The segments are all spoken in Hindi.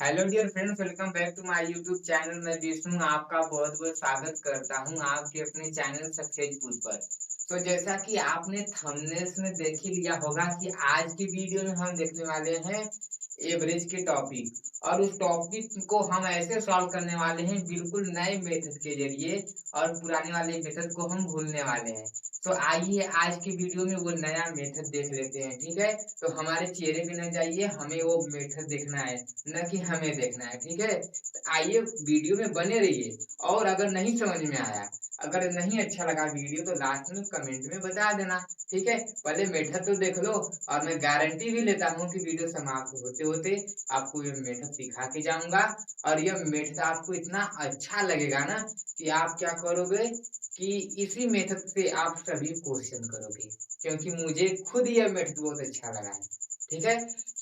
Hello dear friends, welcome back to my YouTube channel. मैं विष्णु आपका बहुत बहुत स्वागत करता हूं आपके अपने चैनल सक्सेसफुल पर। तो जैसा कि आपने थंबनेल्स में देख ही लिया होगा कि आज की वीडियो में हम देखने वाले हैं एवरेज के टॉपिक, और उस टॉपिक को हम ऐसे सॉल्व करने वाले हैं बिल्कुल नए मेथड के जरिए, और पुराने वाले मेथड को हम भूलने वाले हैं। तो आइए आज की वीडियो में वो नया मेथड देख लेते हैं। ठीक है, तो हमारे चेहरे पे न जाइए, हमें वो मेथड देखना है, न कि हमें देखना है। ठीक है, तो आइए वीडियो में बने रहिए। और अगर नहीं समझ में आया, अगर नहीं अच्छा लगा वीडियो, तो लास्ट में कमेंट में बता देना। ठीक है, पहले मेथड तो देख लो, और मैं गारंटी भी लेता हूँ कि वीडियो समाप्त होते होते आपको ये मेथड सिखा के जाऊंगा। और यह मेथड आपको इतना अच्छा लगेगा ना कि आप क्या करोगे कि इसी मेथड से आप सभी क्वेश्चन करोगे, क्योंकि मुझे खुद यह मेथड बहुत अच्छा लगा है। ठीक है,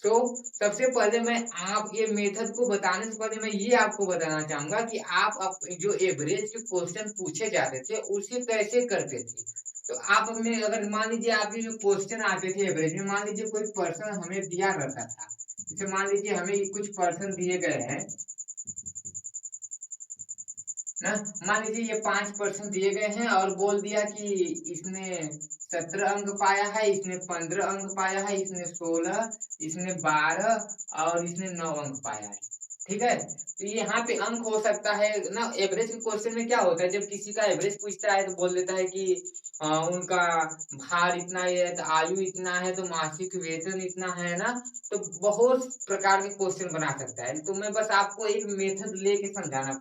तो सबसे पहले मैं आप ये मेथड को बताने से पहले मैं ये आपको बताना चाहूंगा कि आप जो एवरेज के क्वेश्चन पूछे जाते थे उसे कैसे करते थे। तो आप अपने, अगर मान लीजिए आपके जो क्वेश्चन आते थे एवरेज में, मान लीजिए कोई पर्सन हमें दिया रहता था, जैसे मान लीजिए हमें कुछ पर्सन दिए गए हैं ना, मान लीजिए ये 5% दिए गए हैं, और बोल दिया कि इसने 17 अंक पाया है, इसने 15 अंक पाया है, इसने 16, इसने 12 और इसने 9 अंक पाया है। ठीक है, तो यहाँ पे अंक हो सकता है ना। एवरेज के क्वेश्चन में क्या होता है, जब किसी का एवरेज पूछता है तो बोल देता है कि उनका भार इतना है, तो आयु इतना है, तो मासिक वेतन इतना है ना। तो बहुत प्रकार के क्वेश्चन बना सकता है। तो मैं बस आपको एक मेथड लेके समझाना,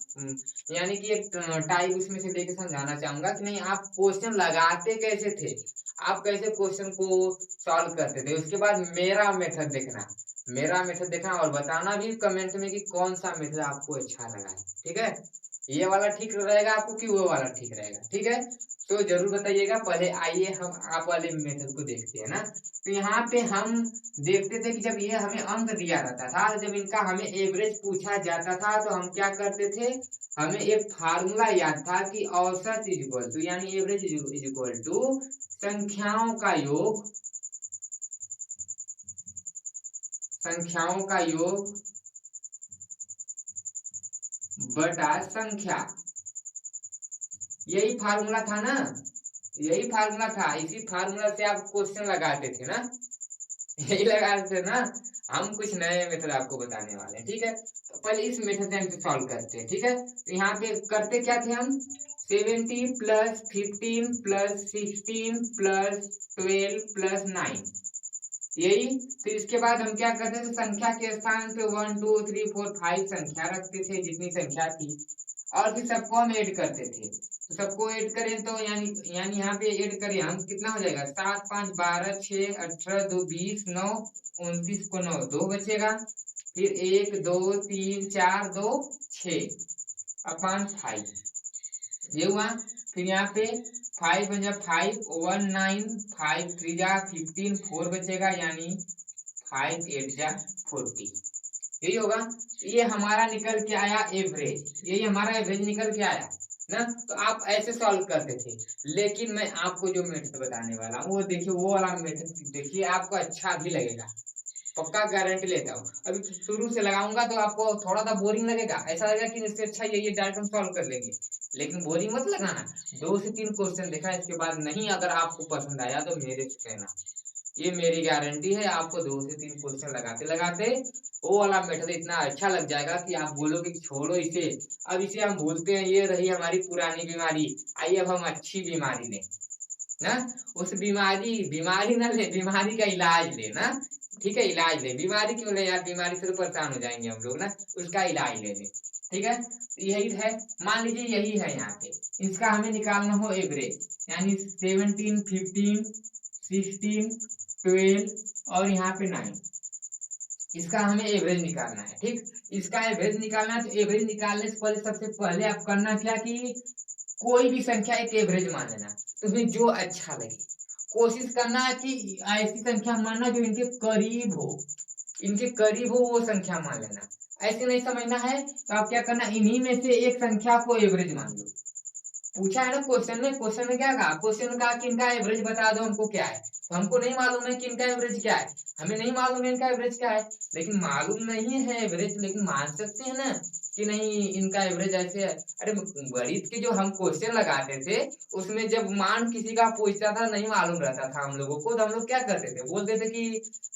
यानी कि एक टाइप उसमें से लेके समझाना चाहूंगा कि नहीं, आप क्वेश्चन लगाते कैसे थे, आप कैसे क्वेश्चन को सॉल्व करते थे। उसके बाद मेरा मेथड देखना, मेरा मेथड देखना, और बताना भी कमेंट में कि कौन सा मेथड आपको अच्छा लगा है। ठीक है, ये वाला ठीक रहेगा आपको कि वो वाला ठीक रहेगा। ठीक है, तो जरूर बताइएगा। पहले आइए हम आप वाले मेथड को देखते हैं ना। तो यहाँ पे हम देखते थे कि जब ये हमें अंक दिया रहता था, जब इनका हमें एवरेज पूछा जाता था, तो हम क्या करते थे, हमें एक फार्मूला याद था कि औसत इज इक्वल टू, यानी एवरेज इज इक्वल टू संख्याओं का योग, संख्याओं का योग बटा संख्या। यही फार्मूला था ना, यही फार्मूला था। इसी फार्मूला से आप क्वेश्चन लगाते थे ना, यही लगाते थे ना। हम कुछ नए मेथड आपको बताने वाले हैं। ठीक है, तो पहले इस मेथड से हम सॉल्व करते हैं। ठीक है, तो यहाँ पे करते क्या थे हम, 70 प्लस 15 प्लस 16 प्लस 12 प्लस 9, यही। फिर इसके बाद हम क्या करते थे, संख्या के स्थान पे 1 2 3 4 5 संख्या रखते थे, जितनी संख्या थी, और फिर सबको हम ऐड करते थे। तो सबको ऐड करें तो यानी यानी यहाँ पे ऐड करें हम, कितना हो जाएगा, 7 5 12 6 18 2 20 9 29 को 9 2 बचेगा, फिर 1 2 3 4 2 6 अपॉन 5, ये हुआ। फिर यहाँ पे 5 बन 5 1 9 5 3 जा 15 4 बचेगा, यानी 5 8 जा 40, यही होगा। ये हमारा निकल के आया एवरेज, यही हमारा एवरेज निकल के आया ना। तो आप ऐसे सॉल्व करते थे, लेकिन मैं आपको जो मेथड बताने वाला हूँ वो देखिए, वो वाला मेथड देखिए, आपको अच्छा भी लगेगा, पक्का गारंटी लेता हूँ। अभी शुरू से लगाऊंगा तो आपको थोड़ा सा बोरिंग लगेगा, ऐसा लगेगा कि इससे अच्छा ये डायरेक्ट हम सॉल्व कर लेंगे, लेकिन बोरिंग मत लगाना। 2 से 3 क्वेश्चन देखा, इसके बाद नहीं अगर आपको पसंद आया तो मेरे से कहना, ये मेरी गारंटी है। आपको 2 से 3 क्वेश्चन लगाते लगाते वो वाला मेथड इतना अच्छा लग जाएगा कि आप बोलोगे कि छोड़ो इसे, अब इसे हम भूलते हैं, ये रही हमारी पुरानी बीमारी, आइए अब हम अच्छी बीमारी लें ना। उस बीमारी ना ले, बीमारी का इलाज ले ना। ठीक है, इलाज ले, बीमारी क्यों ले यार, बीमारी से तो परेशान हो जाएंगे हम लोग ना, उसका इलाज ले ले। ठीक है, यही है, मान लीजिए यही है। यहाँ पे इसका हमें निकालना हो एवरेज, यानी 17 15 16 12 और यहाँ पे 9, इसका हमें एवरेज निकालना है। ठीक, इसका एवरेज निकालना है। तो एवरेज निकालने से पहले सबसे पहले आप करना क्या कि कोई भी संख्या एक एवरेज मान लेना, तुम्हें जो अच्छा लगे। कोशिश करना है कि ऐसी संख्या मानना जो इनके करीब हो, इनके करीब हो वो संख्या मान लेना। ऐसे नहीं समझना है तो आप क्या करना, इन्हीं में से एक संख्या को एवरेज मान लो, पूछा है ना क्वेश्चन में क्या कहा, क्वेश्चन में कहा कि इनका एवरेज बता दो हमको क्या है, तो हमको नहीं मालूम है कि इनका एवरेज क्या है, हमें नहीं मालूम है इनका एवरेज क्या है, लेकिन मालूम नहीं है एवरेज, लेकिन मान सकते हैं ना कि नहीं इनका एवरेज ऐसे है। अरे गणित के जो हम क्वेश्चन लगाते थे उसमें जब मान किसी का पूछता था नहीं मालूम रहता था हम लोगों को, तो हम लोग क्या करते थे, बोलते थे कि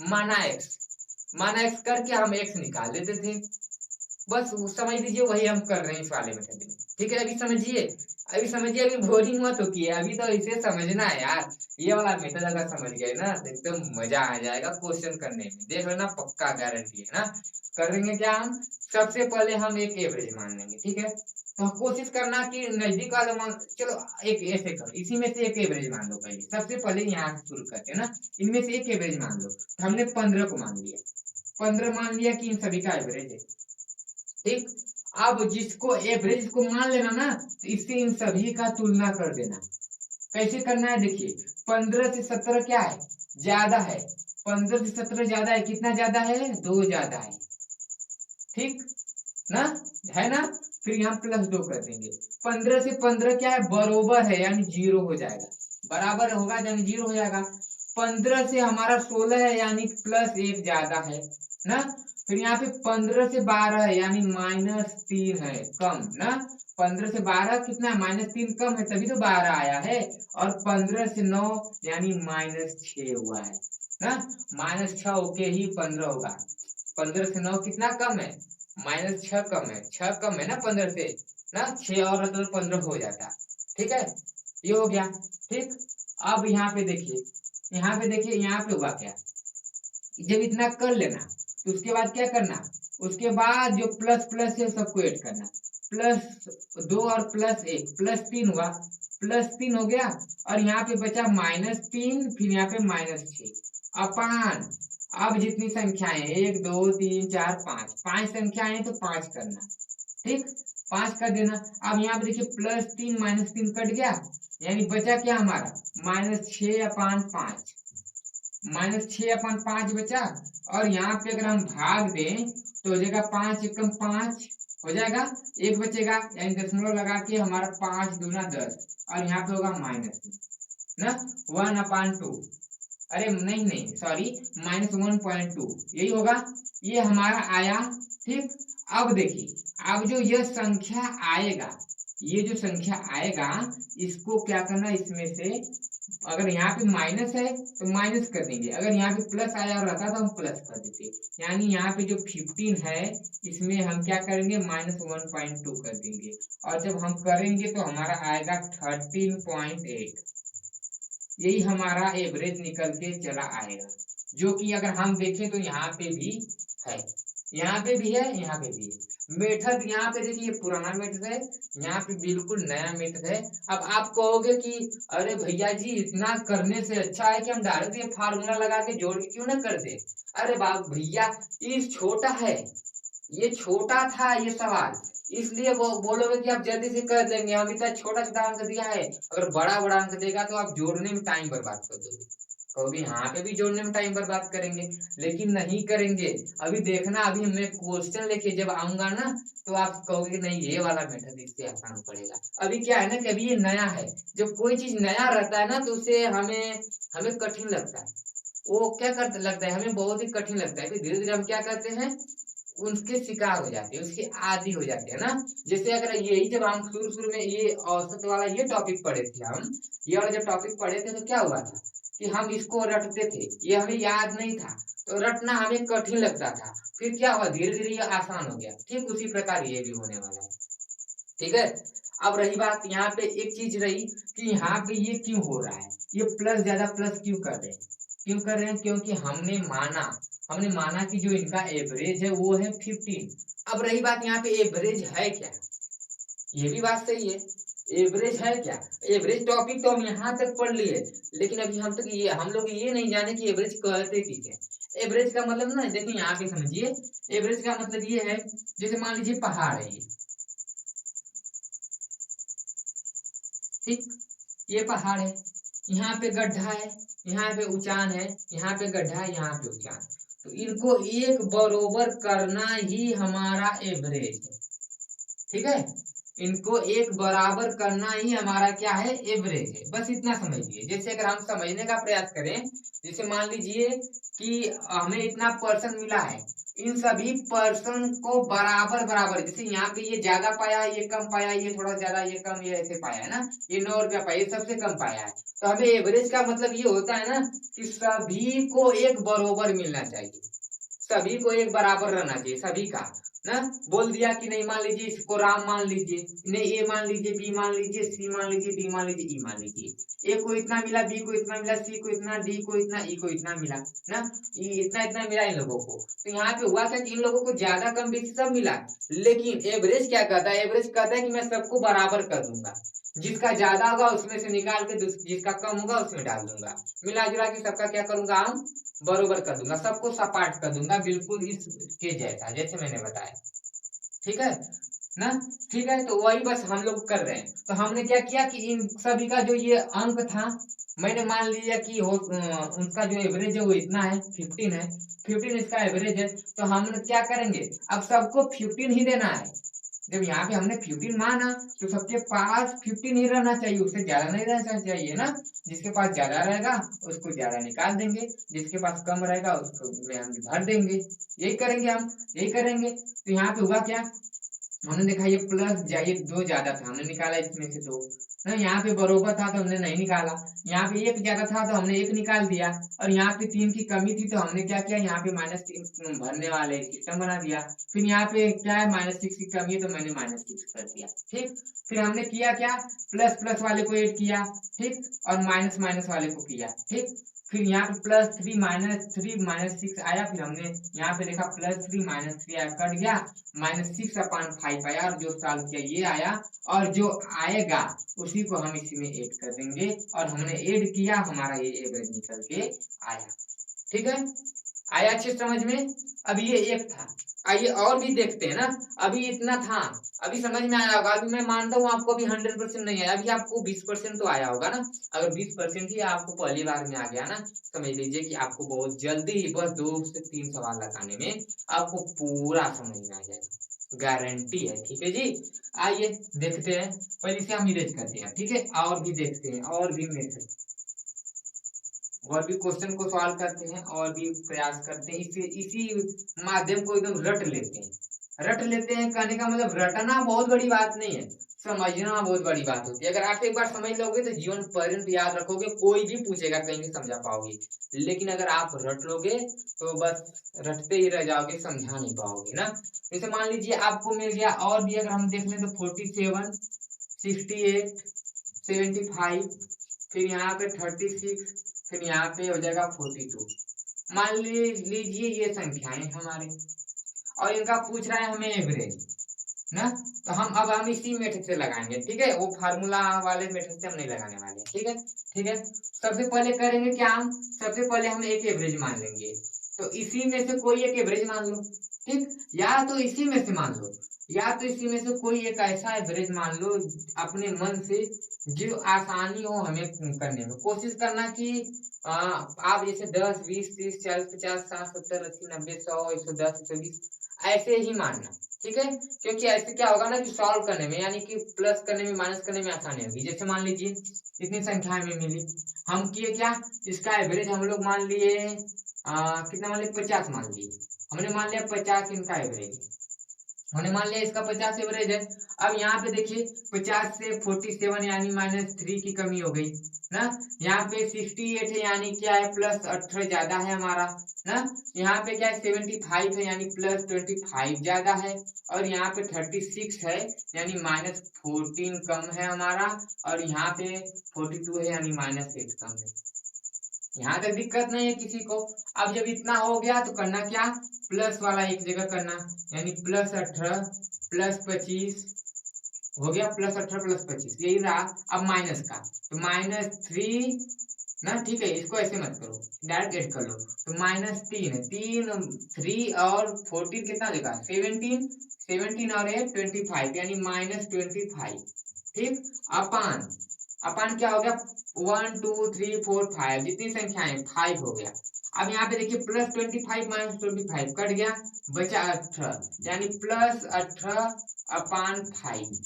माना एक्स करके हम एक्स निकाल लेते थे। बस समझ लीजिए वही हम कर रहे हैं इस वाले मेथड में। ठीक है अभी समझिए, अभी बोरिंग मत होगी, अभी तो इसे समझना है यार। ये वाला मेथड अगर समझ गए ना तो एकदम मजा आ जाएगा क्वेश्चन करने में, देख लेना पक्का गारंटी है ना। करेंगे क्या हम, सबसे पहले हम एक एवरेज मान लेंगे, ठीक है। तो कोशिश करना कि नजदीक वाले मान, चलो एक ऐसे करो, इसी में से एक एवरेज मान लो पहले, सबसे पहले यहाँ से शुरू करते हैं ना। इनमें से एक एवरेज मान लो, तो हमने 15 को मान लिया, 15 मान लिया कि इन सभी का एवरेज है। ठीक, अब जिसको एवरेज को मान लेना ना, तो इससे इन सभी का तुलना कर देना। कैसे करना है देखिए, 15 से 17 क्या है, ज्यादा है, 15 से 17 ज्यादा है, कितना ज्यादा है, 2 ज्यादा है, ठीक ना, है ना। फिर यहाँ +2 कर देंगे, 15 से 15 क्या है, बरोबर है यानी 0 हो जाएगा, बराबर होगा यानी 0 हो जाएगा। 15 से हमारा 16 है यानी +1 ज्यादा है ना। फिर यहाँ पे 15 से 12 है यानी -3 है, कम ना। 15 से 12 कितना है, -3 कम है, तभी तो 12 आया है। और 15 से 9 यानी -6 हुआ है ना, -6 होके ही 15 होगा। 15 से 9 कितना कम है, -6 कम है, 6 कम है ना 15 से ना, 6 और तो 15 हो जाता। ठीक है, ये हो गया। ठीक, अब यहाँ पे देखिए, यहाँ पे हुआ क्या, जब इतना कर लेना तो उसके बाद क्या करना, उसके बाद जो प्लस प्लस है सबको ऐड करना, +2 और +1 +3 हुआ, +3 हो गया। और यहाँ पे बचा -3, फिर यहाँ पे -6 अपान, अब जितनी संख्याएं 1 2 3 4 5, 5 संख्याएं तो 5 करना, ठीक, 5 कर देना। अब यहाँ पे देखिए +3 -3 कट गया, यानी बचा क्या हमारा, -6/5, -6/5 बचा। और यहाँ पे अगर हम भाग दें तो हो जाएगा 5 एकम 5 हो जाएगा, एक बचेगा यानी दशमलव लगा के हमारा 5 दूना 10, और यहाँ पे होगा माइनस ना 1/2, अरे नहीं सॉरी, -1.2 यही होगा, ये हमारा आया। ठीक, अब देखिए, अब जो यह संख्या आएगा, ये जो संख्या आएगा इसको क्या करना, इसमें से अगर यहाँ पे माइनस है तो माइनस कर देंगे, अगर यहाँ पे प्लस आया रहता तो हम प्लस कर देते, यानी यहाँ पे जो 15 है इसमें हम क्या करेंगे, -1.2 कर देंगे, और जब हम करेंगे तो हमारा आएगा 13.8, यही हमारा एवरेज निकल के चला आएगा। जो कि अगर हम देखें तो यहाँ पे भी है, यहाँ पे भी है, यहाँ पे भी है। मेथड यहाँ पे देखिए पुराना मेथड है, यहाँ पे बिल्कुल नया मेथड है। अब आप कहोगे कि अरे भैया जी इतना करने से अच्छा है कि हम डायरेक्ट ये फार्मूला लगा के जोड़ के क्यों ना कर दे। अरे बाप भैया, ये छोटा है, ये छोटा था ये सवाल, इसलिए वो बोलोगे कि आप जल्दी से कर देंगे, हम इतना छोटा छोटा अंक दिया है, अगर बड़ा बड़ा अंक देगा तो आप जोड़ने में टाइम बर्बाद कर दोगे, कहोगे यहाँ पे भी जोड़ने में टाइम बर्बाद करेंगे, लेकिन नहीं करेंगे। अभी देखना, अभी मैं क्वेश्चन लेके जब आऊंगा ना तो आप कहोगे नहीं ये वाला मेथड इससे आसान पड़ेगा। अभी क्या है ना कि अभी ये नया है, जब कोई चीज नया रहता है ना तो उसे हमें कठिन लगता है, वो क्या करते लगता है, हमें बहुत ही कठिन लगता है, फिर धीरे धीरे हम क्या करते हैं, उसके शिकार हो जाते हैं, उसके आदि हो जाते हैं ना। जैसे अगर यही जब हम शुरू में ये औसत वाला ये टॉपिक पढ़े थे, हम ये वाला जब टॉपिक पढ़े थे तो क्या हुआ था कि हम इसको रटते थे, ये हमें याद नहीं था तो रटना हमें कठिन लगता था, फिर क्या हुआ, धीरे धीरे ये आसान हो गया। ठीक उसी प्रकार ये भी होने वाला है। ठीक है, अब रही बात यहाँ पे एक चीज रही कि यहाँ पे ये क्यों हो रहा है, ये प्लस ज्यादा प्लस क्यों कर रहे हैं, क्योंकि हमने माना कि जो इनका एवरेज है वो है 15। अब रही बात यहाँ पे एवरेज है क्या, ये भी बात सही है, एवरेज है क्या, एवरेज टॉपिक तो हम यहाँ तक पढ़ लिए, लेकिन अभी हम लोग ये नहीं जाने कि एवरेज कहते किसे। एवरेज का मतलब ना, देखिए यहाँ पे समझिए, एवरेज का मतलब ये है, जैसे मान लीजिए पहाड़ है ये, ठीक, ये पहाड़ है, यहाँ पे गड्ढा है, यहाँ पे ऊंचान है, यहाँ पे गड्ढा है, यहाँ पे ऊंचान, तो इनको एक बरोबर करना ही हमारा एवरेज है। ठीक है, इनको एक बराबर करना ही हमारा क्या है, एवरेज है। बस इतना समझिए। जैसे अगर हम समझने का प्रयास करें, जैसे मान लीजिए कि हमें इतना परसेंट मिला है, इन सभी पर्सन को बराबर बराबर, जैसे यहाँ पे ये ज्यादा पाया, ये कम पाया, ये थोड़ा ज्यादा, ये कम, ये ऐसे पाया है ना, ये 9 रुपया पाया, ये सबसे कम पाया है। तो हमें एवरेज का मतलब ये होता है ना कि सभी को एक बराबर मिलना चाहिए, सभी को एक बराबर रहना चाहिए, सभी का ना। बोल दिया कि नहीं, मान लीजिए इसको राम मान लीजिए, नहीं ए मान लीजिए, बी मान लीजिए, सी मान लीजिए, डी मान लीजिए, ई मान लीजिए। ए को इतना मिला, बी को इतना मिला, सी को इतना, डी को इतना, ई को इतना मिला ना, इतना इतना मिला इन लोगों को। तो यहाँ पे हुआ क्या कि इन लोगों को ज्यादा कम बेसी सब मिला, लेकिन एवरेज क्या कहता है, एवरेज कहता है कि मैं सबको बराबर कर दूंगा, जिसका ज्यादा होगा उसमें से निकाल के जिसका कम होगा उसमें डाल दूंगा, मिला जुला के सबका क्या करूंगा, हम बरोबर कर दूंगा, सबको सपाट कर दूंगा, बिल्कुल इसके जैसा, जैसे मैंने बताया। ठीक है ना, ठीक है। तो वही बस हम लोग कर रहे हैं। तो हमने क्या किया कि इन सभी का जो ये अंक था, मैंने मान लिया कि उनका जो एवरेज है वो इतना है, 15 है, 15 इसका एवरेज है। तो हम क्या करेंगे, अब सबको 15 ही देना है। जब यहाँ पे हमने 15 माना तो सबके पास 15 ही रहना चाहिए, उससे ज्यादा नहीं रहना चाहिए ना। जिसके पास ज्यादा रहेगा उसको ज्यादा निकाल देंगे, जिसके पास कम रहेगा उसको में हम भर देंगे। यही करेंगे हम, यही करेंगे। तो यहाँ पे हुआ क्या, हमने देखा ये प्लस ये 2 ज्यादा था, हमने निकाला इसमें से 2 ना, यहाँ पे बरोबर था तो हमने नहीं निकाला, यहाँ पे 1 ज्यादा था तो हमने 1 निकाल दिया, और यहाँ पे 3 की कमी थी तो हमने क्या किया, यहाँ पे -3 भरने वाले सिस्टम बना दिया। फिर यहाँ पे क्या है, -6 की कमी है तो मैंने -6 कर दिया। ठीक, फिर हमने किया क्या, प्लस प्लस वाले को ऐड किया, ठीक, और माइनस माइनस वाले को किया। ठीक, फिर यहाँ पे +3 -6 आया, फिर हमने यहाँ पे देखा +3 -3 आया, कट गया, -6/5 आया, और जो सॉल्व किया ये आया, और जो आएगा उसी को हम इसी में ऐड कर देंगे, और हमने ऐड किया, हमारा ये एवरेज निकल के आया। ठीक है, आया अच्छे समझ में। अब ये 1 था, आइए और भी देखते हैं ना। अभी इतना था, अभी समझ में आया होगा। अभी मैं मानता हूँ आपको अभी 100% नहीं आया, अभी आपको 20% तो आया होगा ना। अगर 20% ही आपको पहली बार में आ गया ना, समझ लीजिए कि आपको बहुत जल्दी ही, बस 2 से 3 सवाल लगाने में आपको पूरा समझ में आ जाएगा, गारंटी है। ठीक है जी, आइए देखते हैं। पहले से हम इरेज करते हैं, ठीक है, और भी देखते हैं, और भी मेथड, और भी क्वेश्चन को सॉल्व करते हैं, और भी प्रयास करते हैं। इसी माध्यम को एकदम रट लेते हैं, रट लेते हैं। कहने का मतलब रटना बहुत बड़ी बात नहीं है, समझना बहुत बड़ी बात होती है। अगर आप एक बार समझ लोगे तो जीवन पर्यंत याद रखोगे, कोई भी पूछेगा कहीं भी समझा पाओगे। लेकिन अगर आप रट लोगे तो बस रटते ही रह जाओगे, समझा नहीं पाओगे ना। जैसे मान लीजिए आपको मिल गया, और भी अगर हम देख लें तो 47, 68, 75, फिर यहाँ पे 36, फिर यहाँ पे हो जाएगा 42। मान लीजिए ये संख्याएं हमारे, और इनका पूछ रहा है हमें एवरेज ना। तो हम इसी मेथड से लगाएंगे, ठीक है, वो फार्मूला वाले मेथड से हम नहीं लगाने वाले, ठीक है। ठीक है, सबसे पहले करेंगे क्या, हम सबसे पहले हम एक एवरेज मान लेंगे। तो इसी में से कोई एक एवरेज मान लो, ठीक, या तो इसी में से मान लो, या तो इसी में से कोई एक ऐसा एवरेज मान लो अपने मन से, जो आसानी हो हमें करने में। कोशिश करना कि आप जैसे 10, 20, 30, 40, 50, 60, 70, 80, 90, 100, 110, 120 ऐसे ही मानना, ठीक है। क्योंकि ऐसे क्या होगा ना कि सॉल्व करने में, यानी कि प्लस करने में, माइनस करने में आसानी होगी। जैसे मान लीजिए इतनी संख्या में मिली, हम किए क्या, इसका एवरेज हम लोग मान लिए कितना मान लिया, 50 मान लिए। हमने मान लिया 50 इनका एवरेज, हमने मान लिया इसका 50 एवरेज है। अब यहाँ पे देखिए 50 से 47 यानी -3 की कमी हो गई ना। यहाँ पे 68 है यानी क्या है, +18 ज्यादा है हमारा ना। यहाँ पे क्या है 75 है यानी +25 ज्यादा है, और यहाँ पे 36 है यानी -14 कम है हमारा, और यहाँ पे 42 है यानी -8 कम है। यहाँ तक दिक्कत नहीं है किसी को। अब जब इतना हो गया तो करना क्या, प्लस वाला एक जगह करना, यानी +18 +25 हो गया, +18 +25 यही रहा। अब माइनस का, तो -3 ना, ठीक है, इसको ऐसे मत करो, डायरेक्ट ऐड कर लो। तो -3 3 और 14 कितना देगा, 17 और 8 25 यानी -25, ठीक। अपान क्या हो गया, 1 2 3 4 5 जितनी संख्याएं 5 हो गया। अब यहाँ पे देखिए +25 -25 कट गया, बचा 18 यानी +18/5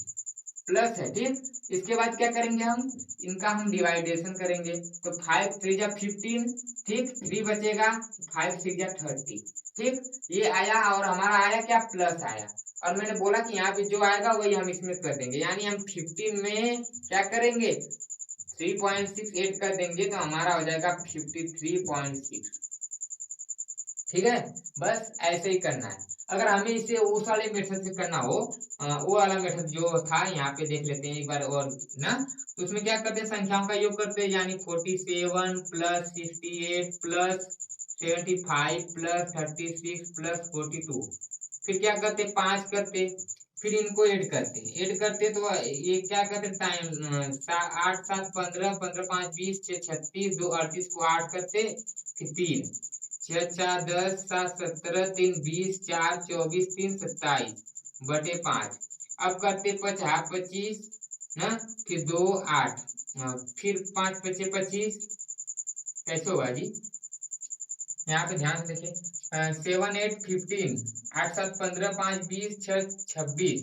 प्लस है, ठीक। इसके बाद क्या करेंगे हम, इनका हम डिवाइडेशन करेंगे, तो 5 3 जा 15, ठीक, 3 बचेगा, 5 6 जा 30, ठीक। ये आया और हमारा आया क्या, प्लस आया। और मैंने बोला कि यहाँ पे जो आएगा वही हम इसमें कर देंगे, यानी हम 15 में क्या करेंगे, 3.6 कर देंगे, तो हमारा हो जाएगा 53.6, ठीक है। बस ऐसे ही करना है। अगर हमें इसे उस वाले मेथड से करना हो, वो वाला मेथड जो था यहाँ पे देख लेते हैं एक बार और ना, तो उसमें क्या करते हैं, संख्याओं का योग करते हैं, यानी 47 प्लस 68 प्लस 75 प्लस 36 प्लस 42, फिर क्या करते, 5 करते, फिर इनको ऐड करते तो ये क्या करते, टाइम 8 7 15 15 5 20 6 36 2 38 को 8 करते, फिर 3 6 4 10 7 17 3 20 4 24 3 27 बटे 5, अब करते 50 25 ना, फिर 2 8, फिर 5 बचे 25, कैसे होगा जी, यहाँ पे ध्यान से देखिए, 7 8 15, 8 7 15 5 20 6 26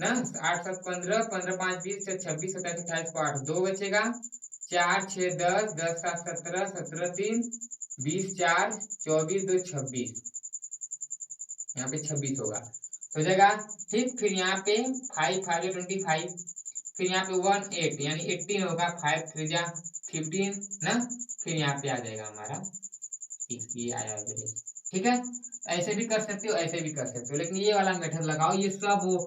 ना, 8 7 15 15 5 20 6 26 27 28 को 8, 2 बचेगा, 4 6 10 10 7 17 17 3 20 4 24 2 26, यहाँ पे 26 होगा, हो जाएगा, ठीक। फिर यहाँ पे 5 5 25, फिर यहाँ पे 1 8 यानी 18 होगा, 5 3 जा 15 ना, फिर यहाँ पे आ जाएगा हमारा, ये आया, ठीक है। ऐसे भी कर सकते हो, ऐसे भी कर सकते हो, लेकिन ये वाला मेथड लगाओ, ये सब वो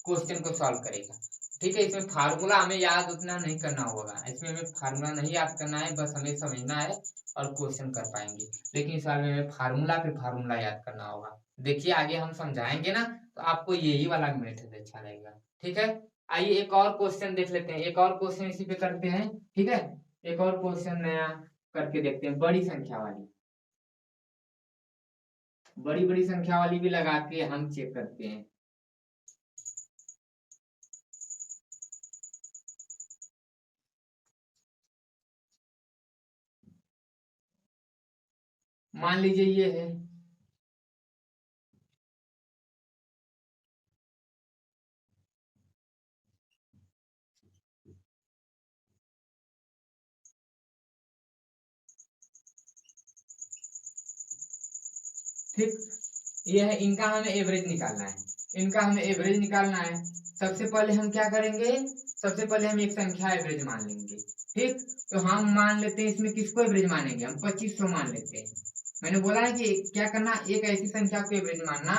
क्वेश्चन को सॉल्व करेगा, ठीक है। इसमें फार्मूला हमें याद उतना नहीं करना होगा, इसमें हमें फार्मूला नहीं याद करना है, बस हमें समझना है और क्वेश्चन कर पाएंगे। लेकिन इस वाले में फार्मूला पे फार्मूला याद करना होगा। देखिए आगे हम समझाएंगे ना, तो आपको यही वाला मेथड अच्छा लगेगा, ठीक है। आइए एक और क्वेश्चन देख लेते हैं, एक और क्वेश्चन इसी पे करते हैं, ठीक है। एक और क्वेश्चन नया करके देखते हैं, बड़ी संख्या वाली, बड़ी बड़ी संख्या वाली भी लगा के हम चेक करते हैं। मान लीजिए ये है, ठीक। ये है, इनका हमें एवरेज निकालना है, इनका हमें एवरेज निकालना है। सबसे पहले हम क्या करेंगे, सबसे पहले हम एक संख्या एवरेज मान लेंगे, ठीक। तो हम मान लेते हैं, इसमें किसको एवरेज मानेंगे, हम 2500 मान लेते हैं। मैंने बोला है कि क्या करना, एक ऐसी संख्या को एवरेज मानना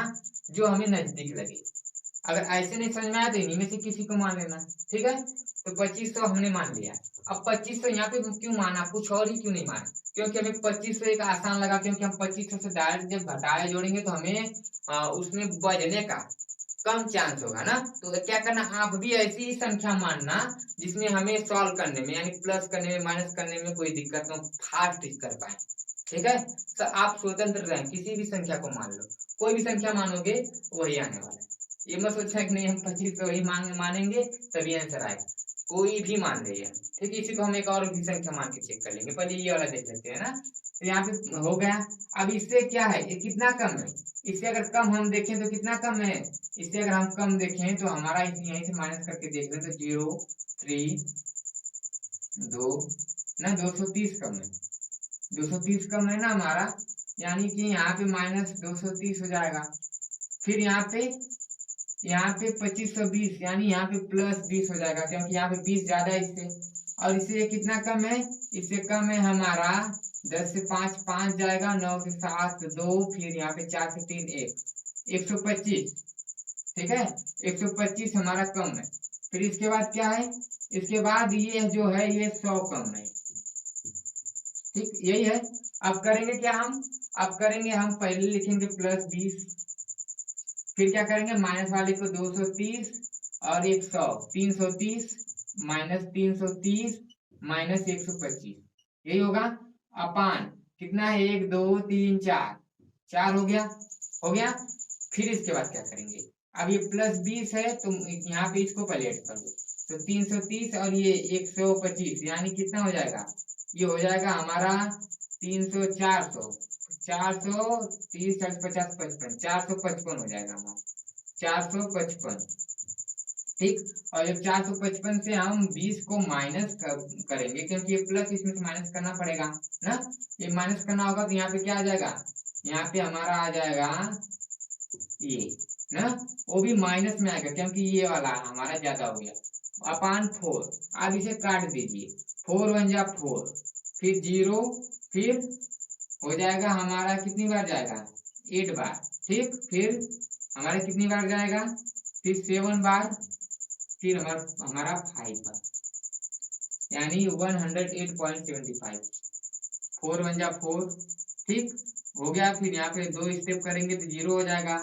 जो हमें नजदीक लगे। अगर ऐसे नहीं समझ में आया तो इन्हीं में से किसी को मान लेना, ठीक है। तो 2500 हमने मान लिया। अब 2500 यहाँ पे क्यों माना, कुछ और ही क्यों नहीं माना, क्योंकि हमें 2500 एक आसान लगा, क्योंकि हम 2500 से डायरेक्ट जब घटाया जोड़ेंगे तो हमें उसमें बजने का कम चांस होगा ना। तो क्या करना, आप भी ऐसी ही संख्या मानना जिसमें हमें सॉल्व करने में, यानी प्लस करने में माइनस करने में कोई दिक्कत हो, फास्ट कर पाए, ठीक है। तो आप स्वतंत्र रहें, किसी भी संख्या को मान लो, कोई भी संख्या मानोगे वही आने वाला है। ये मत सोचा कि नहीं हम 2500 ही मानेंगे तभी आंसर आएगा, कोई भी मान ले, ठीक है। इसी को हम एक और भी संख्या मान के चेक कर लेंगे, पहले ये वाला देख लेते हैं ना। तो यहाँ पे हो गया। अब इससे क्या है, ये कितना कम है, इससे अगर कम हम देखें तो कितना कम है, इससे अगर हम कम देखें तो हमारा यहीं से माइनस करके देख लें तो 0 3 2 ना, 230 कम है, 230 कम है ना हमारा, यानी कि यहाँ पे माइनस 230 हो जाएगा। फिर यहाँ पे 2520, यानी यहाँ पे प्लस 20 हो जाएगा, क्योंकि यहाँ पे 20 ज्यादा है इससे, और इससे ये कितना कम है, इससे कम है हमारा 10 से 5 5 जाएगा, 9 से 7 2, फिर यहाँ पे 4 से 3 1, 125, ठीक है। 125 हमारा कम है। फिर इसके बाद क्या है, इसके बाद ये जो है ये 100 कम है, ठीक, यही है। अब करेंगे क्या हम, अब करेंगे हम पहले लिखेंगे प्लस 20, फिर क्या करेंगे माइनस वाले को 230 और 100, 330 माइनस 330 माइनस 125, यही होगा, अपान कितना है 1 2 3 4, 4 हो गया, हो गया। फिर इसके बाद क्या करेंगे, अब ये प्लस 20 है तो यहाँ पे इसको पहले ऐड कर दो, तो 330 और ये 125, यानी कितना हो जाएगा, ये हो जाएगा हमारा 300 400 430 40 50 55, 455 हो जाएगा हमारा, 455, ठीक। और जब 455 से हम 20 को माइनस करेंगे, क्योंकि ये प्लस इसमें से माइनस करना पड़ेगा ना, ये माइनस करना होगा तो यहाँ पे क्या आ जाएगा, यहाँ पे हमारा आ जाएगा ये ना, वो भी माइनस में आएगा क्योंकि ये वाला हमारा ज्यादा हो गया, अपान 4। अब इसे काट दीजिए, 4 1 जा 4, फिर 0, फिर हो जाएगा हमारा कितनी बार जाएगा, 8 बार। ठीक, फिर हमारा कितनी बार जाएगा, फिर 7 बार, फिर हमारा 5 बार, यानी 108.75। 4 1 जा 4, ठीक हो गया। फिर यहाँ पे 2 स्टेप करेंगे तो 0 हो जाएगा,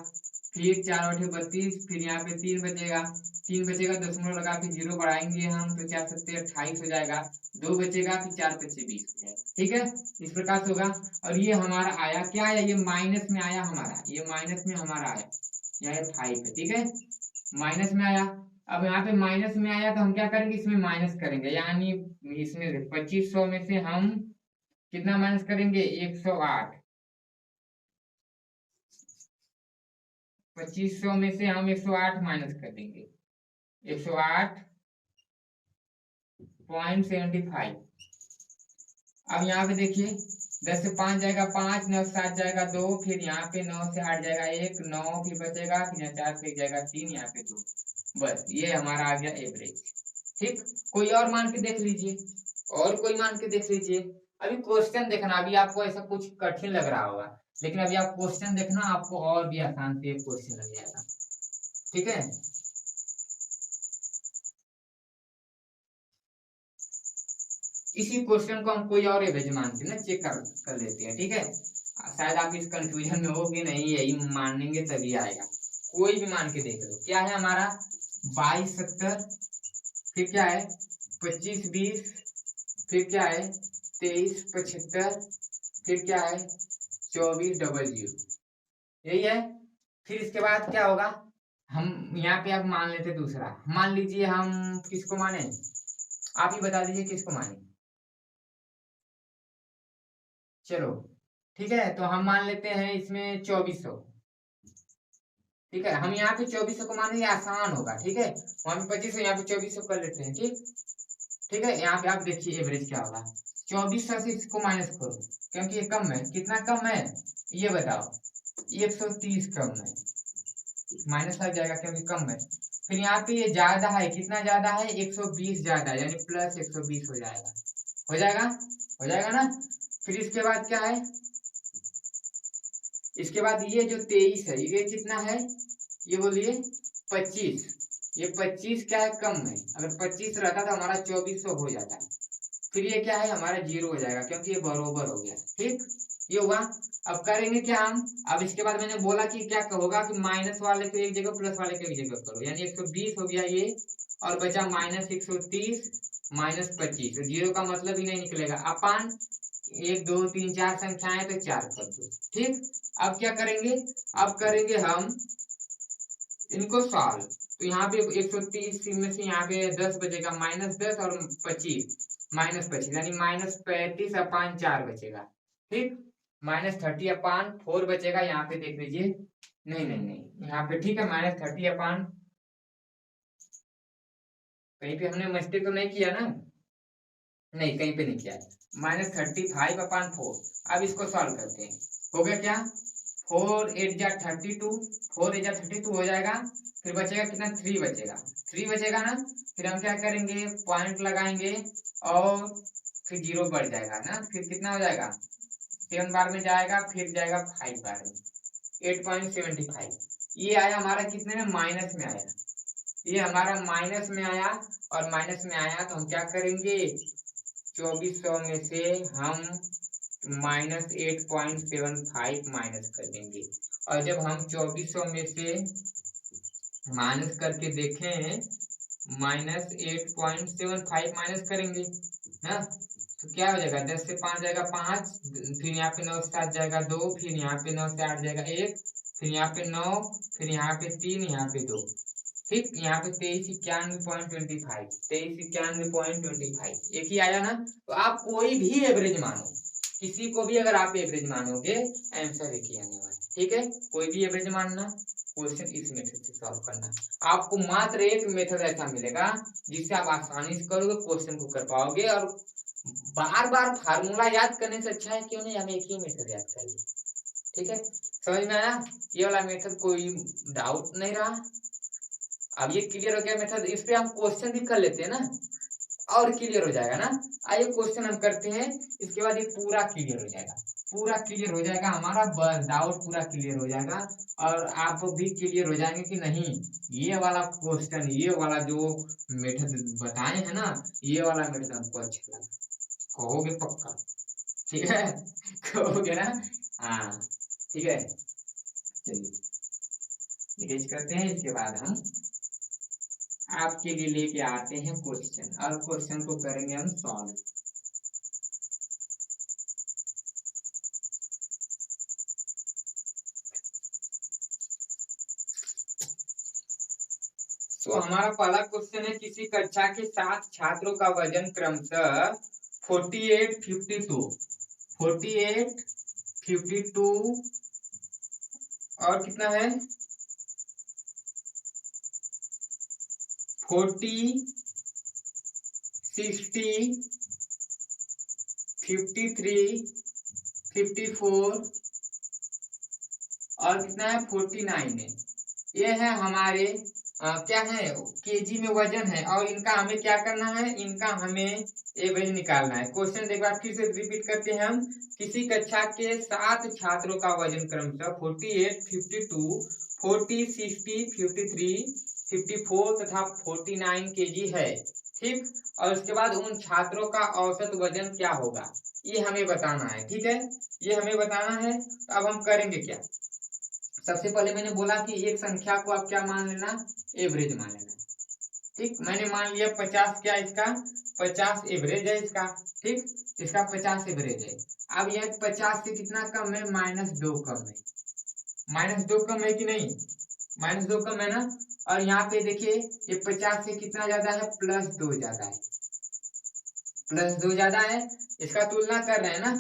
फिर 4 8 32, फिर यहाँ पे 3 बचेगा, 3 बचेगा, दशमलव लगा के 0 बढ़ाएंगे हम तो 4 7 28 हो जाएगा, 2 बचेगा, फिर 4 5 20 हो जाएगा। ठीक है, इस प्रकार से होगा। और ये हमारा आया क्या आया, ये माइनस में आया हमारा, ये माइनस में हमारा आया, यह 5 है। ठीक है, माइनस में आया। अब यहाँ पे माइनस में आया तो हम क्या करेंगे, इसमें माइनस करेंगे, यानी इसमें 2500 में से हम कितना माइनस करेंगे, 108। 2500 में से हम 108 माइनस कर देंगे, 108.75। अब यहाँ पे देखिए 10 से 5 जाएगा 5, 9 से 7 जाएगा 2, फिर यहाँ पे 9 से 8 जाएगा 1, 9 फिर बचेगा, फिर यहाँ 4 से 1 जाएगा 3, यहाँ पे 2। बस ये हमारा आ गया एवरेज। ठीक, कोई और मान के देख लीजिए, और कोई मान के देख लीजिए। अभी क्वेश्चन देखना, अभी आपको ऐसा कुछ कठिन लग रहा होगा, लेकिन अभी आप क्वेश्चन देखना, आपको और भी आसान से क्वेश्चन लग जाएगा। ठीक है, इसी क्वेश्चन को हम कोई और एवरेज मान के ना चेक कर लेते हैं। ठीक है, शायद आप इस कंफ्यूजन में हो कि नहीं यही मानेंगे तभी आएगा। कोई भी मान के देख लो, क्या है हमारा 22 70, फिर क्या है 25 20, फिर क्या है 23 75, फिर क्या है 24 00, यही है। फिर इसके बाद क्या होगा, हम यहाँ पे अब मान लेते दूसरा, मान लीजिए हम किसको माने, आप ही बता दीजिए किसको माने। चलो ठीक है, तो हम मान लेते हैं इसमें 2400। ठीक है, हम यहाँ पे 2400 को मानेंगे, आसान होगा। ठीक है, वहां पे 2500, यहाँ पे 2400 कर लेते हैं। ठीक, ठीक है, यहाँ पे आप देखिए एवरेज क्या होगा, 2400 से इसको माइनस करो क्योंकि ये कम है, कितना कम है ये बताओ, 130 कम है, माइनस लग जाएगा क्योंकि कम है। फिर यहाँ पे ये ज्यादा है, कितना ज्यादा है 120 ज्यादा है, यानी प्लस 120 हो जाएगा, हो जाएगा, हो जाएगा ना। फिर इसके बाद क्या है, इसके बाद ये जो 23 है ये कितना है, ये बोलिए 25, ये 25 क्या है कम है, अगर 25 रहता तो हमारा 2400 हो जाता है। फिर ये क्या है हमारा 0 हो जाएगा क्योंकि ये बरोबर हो गया। ठीक, ये हुआ। अब करेंगे क्या हम, अब इसके बाद मैंने बोला कि क्या होगा कि माइनस वाले को एक जगह प्लस वाले को एक जगह करो, यानी 120 हो गया ये, और बचा माइनस 130 माइनस 25, तो 0 का मतलब ही नहीं निकलेगा, अपान 1 2 3 4 संख्याएं तो 4 कर दो। ठीक, अब क्या करेंगे, अब करेंगे हम इनको सॉल्व, तो यहाँ पे 130 में से यहाँ पे 10 बचेगा, माइनस 10 और 25 माइनस 25, यानी माइनस 35 अपान 4 बचेगा। ठीक, माइनस 30 अपान 4 बचेगा, यहाँ पे देख लीजिए, नहीं नहीं नहीं यहाँ पे ठीक है, माइनस 30 अपान, कहीं पे हमने मिस्टेक तो नहीं किया ना, नहीं कहीं पे नहीं किया, माइनस 35 अपान 4। अब इसको सॉल्व करते हैं, हो गया क्या, 4 8 जा 32, 4 8 जा 32 हो जाएगा, फिर बचेगा कितना 3 बचेगा, 3 बचेगा ना। फिर हम क्या करेंगे, पॉइंट लगाएंगे और फिर 0 बढ़ जाएगा ना, फिर कितना हो जाएगा 7 बार में जाएगा, फिर जाएगा 5 बार में, 8.75। ये आया हमारा कितने में, माइनस में आया, ये हमारा माइनस में आया, और माइनस में आया तो हम क्या करेंगे, 2400 में से हम माइनस 8.75 माइनस कर देंगे, और जब हम 2400 में से माइनस करके देखें माइनस 8.75 माइनस करेंगे ना, तो क्या हो जाएगा, 10 से 5 जाएगा 5, फिर यहाँ पे 9 से 7 जाएगा 2, फिर यहाँ पे 9 से 8 जाएगा 1, फिर यहाँ पे 9, फिर यहाँ पे 3, यहाँ पे 2। ठीक, यहाँ पे 2391.25, 2391.25 एक ही आया ना। तो आप कोई भी एवरेज मानो, किसी को भी अगर आप एवरेज मानोगे आंसर एक ही आने वाला है। ठीक है, कोई भी एवरेज मानना, क्वेश्चन इस मेथड से सॉल्व करना। आपको मात्र एक मेथड ऐसा मिलेगा जिससे आप आसानी से करोगे, क्वेश्चन को कर पाओगे। और बार बार फार्मूला याद करने से अच्छा है क्यों नहीं हम एक ही मेथड याद कर ले। ठीक है, समझ में आया ये वाला मेथड, कोई डाउट नहीं रहा। अब ये क्लियर हो गया मेथड, इस पे हम क्वेश्चन भी कर लेते हैं ना, और क्लियर हो जाएगा ना। आइए क्वेश्चन हम करते हैं, इसके बाद ये पूरा क्लियर हो जाएगा, पूरा क्लियर हो जाएगा हमारा, डाउट पूरा क्लियर हो जाएगा। और आप भी क्लियर हो जाएंगे कि नहीं ये वाला क्वेश्चन, ये वाला जो मेथड बताए हैं ना, ये वाला मेथड हमको अच्छा लगा, कहोगे पक्का। ठीक है, कहोगे ना, हाँ ठीक है। चलिए रिवाइज करते हैं, इसके बाद हम आपके लिए लेके आते हैं क्वेश्चन, और क्वेश्चन को करेंगे हम सॉल्व। तो हमारा पहला क्वेश्चन है, किसी कक्षा के 7 छात्रों का वजन क्रमशः 48, 52 और कितना है 40, 60, 53, 54 और कितना है 49 है। ये है हमारे क्या है केजी में वजन है, और इनका हमें क्या करना है, इनका हमें एवरेज निकालना है। क्वेश्चन एक बार फिर से रिपीट करते हैं हम, किसी कक्षा के 7 छात्रों का वजन क्रमशः 48, 52, 40, 60, 53, 54 तथा 49 केजी है। ठीक, और उसके बाद उन छात्रों का औसत वजन क्या होगा ये हमें बताना है। ठीक है, ये हमें बताना है। तो अब हम करेंगे क्या, सबसे पहले मैंने बोला कि एक संख्या को आप क्या मान लेना, एवरेज मान लेना। ठीक, मैंने मान लिया 50, क्या इसका 50 एवरेज है इसका। ठीक, इसका 50 एवरेज है। अब यह 50 से कितना कम है, -2 कम है, -2 कम है कि नहीं, -2 कम है ना। और यहाँ पे देखिए ये 50 से कितना ज्यादा है, +2 ज्यादा है, +2 ज्यादा है। इसका तुलना कर रहे हैं ना,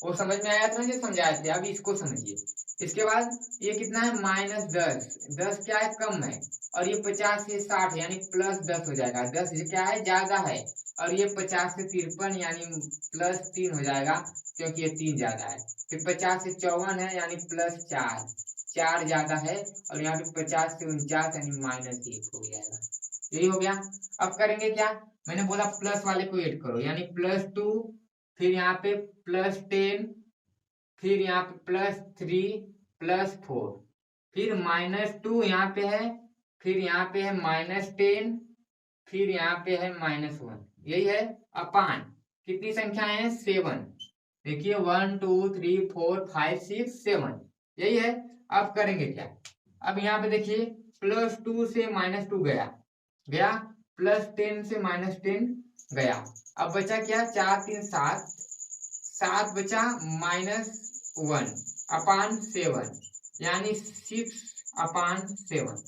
वो समझ में आया था जो समझाए थे, अब इसको समझिए। इसके बाद ये कितना है, -10, 10 क्या है कम है, और ये 50 से 60 यानी +10 हो जाएगा, 10 क्या है ज्यादा है। और ये 50 से 53 यानी +3 हो जाएगा, क्योंकि ये 3 ज्यादा है। फिर 50 से 54 है यानी +4, 4 ज्यादा है। और यहाँ पे 50 से 49 यानी -1 हो जाएगा। यही हो गया। अब करेंगे क्या, मैंने बोला प्लस वाले को ऐड करो, यानी +2, फिर यहाँ पे +10, फिर यहाँ पे +3, +4, फिर -2 यहाँ पे है, फिर यहाँ पे है -10, फिर यहाँ पे है -1, यही है। अपान कितनी संख्या है, 7। देखिए 1 2 3 4 5 6 7, यही है। अब करेंगे क्या, अब यहाँ पे देखिए +2 से -2 गया, +10 से -10 गया। अब बचा क्या, 4 3 7, 7 बचा -1 अपान 7 यानी 6/7,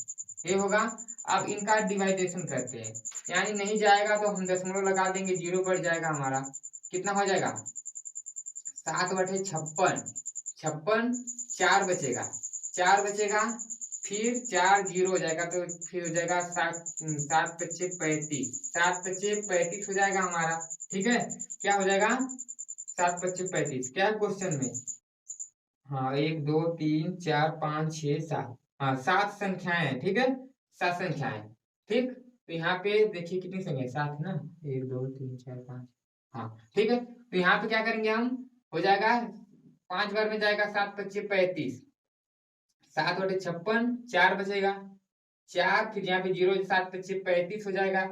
ये होगा। अब इनका डिवाइडेशन करते हैं, यानी नहीं जाएगा तो हम दशमलव लगा देंगे, 0 बढ़ जाएगा हमारा, कितना हो जाएगा 7/56, 4 बचेगा, 4 बचेगा, फिर 4 0 हो जाएगा, तो फिर हो जाएगा 7 7 5 35, 7 5 35 हो जाएगा हमारा। ठीक है, क्या हो जाएगा 7 5 35, क्या क्वेश्चन में, हाँ 1 2 3 4 5 6 7, हाँ 7 संख्याएं हैं। ठीक है, 7 संख्याएं। ठीक, तो यहाँ पे देखिए कितनी संख्या 7 है ना, 1 2 3 4 5, हाँ ठीक है। तो यहाँ पे क्या करेंगे हम, हो जाएगा 5 बार में जाएगा, 7 5 35, 7/56, 4 बचेगा, 4 फिर यहाँ पे 0, 7 5 35 हो जाएगा,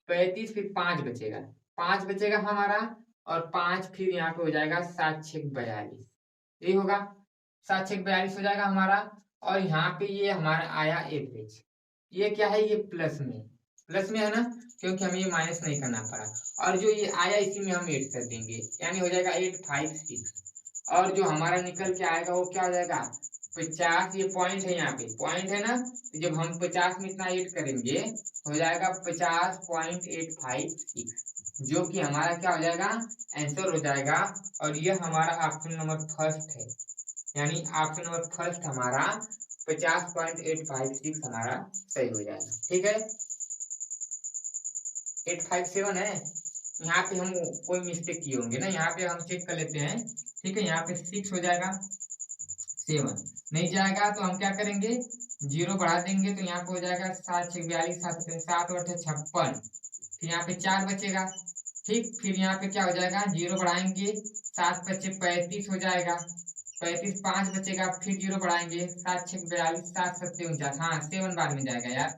35 फिर 5 बचेगा, 5 बचेगा हमारा, और 5 फिर यहाँ पे हो जाएगा 7 6 42, यही होगा, 7 6 42 हो जाएगा हमारा। और यहाँ पे ये हमारा आया एवरेज, ये क्या है, ये प्लस में है ना, क्योंकि हमें ये माइनस नहीं करना पड़ा। और जो ये आया इसी में हम ऐड कर देंगे, यानी हो जाएगा 856, और जो हमारा निकल के आएगा वो क्या हो जाएगा 50। ये पॉइंट है, यहाँ पे पॉइंट है ना, तो जब हम 50 में इतना ऐड करेंगे हो जाएगा 50.856, जो कि हमारा क्या हो जाएगा, आंसर हो जाएगा। और यह हमारा ऑप्शन नंबर फर्स्ट है, यानी ऑप्शन नंबर फर्स्ट हमारा 50.856 हमारा सही हो जाएगा। ठीक है, 857 है। यहाँ पे हम कोई मिस्टेक किए होंगे ना, यहाँ पे हम चेक कर लेते हैं। ठीक है, यहाँ पे 6 हो जाएगा, 7 नहीं जाएगा तो हम क्या करेंगे, 0 बढ़ा देंगे तो यहाँ पे हो जाएगा 7 6 42, 7 8 56, फिर यहाँ पे 4 बचेगा। ठीक, फिर यहाँ पे क्या हो जाएगा, 0 बढ़ाएंगे, 7 5 35 हो जाएगा, 35 5 बचेगा, फिर 0 बढ़ाएंगे, 7 6 42, 7 7 49, हाँ 7 बार में जाएगा यार,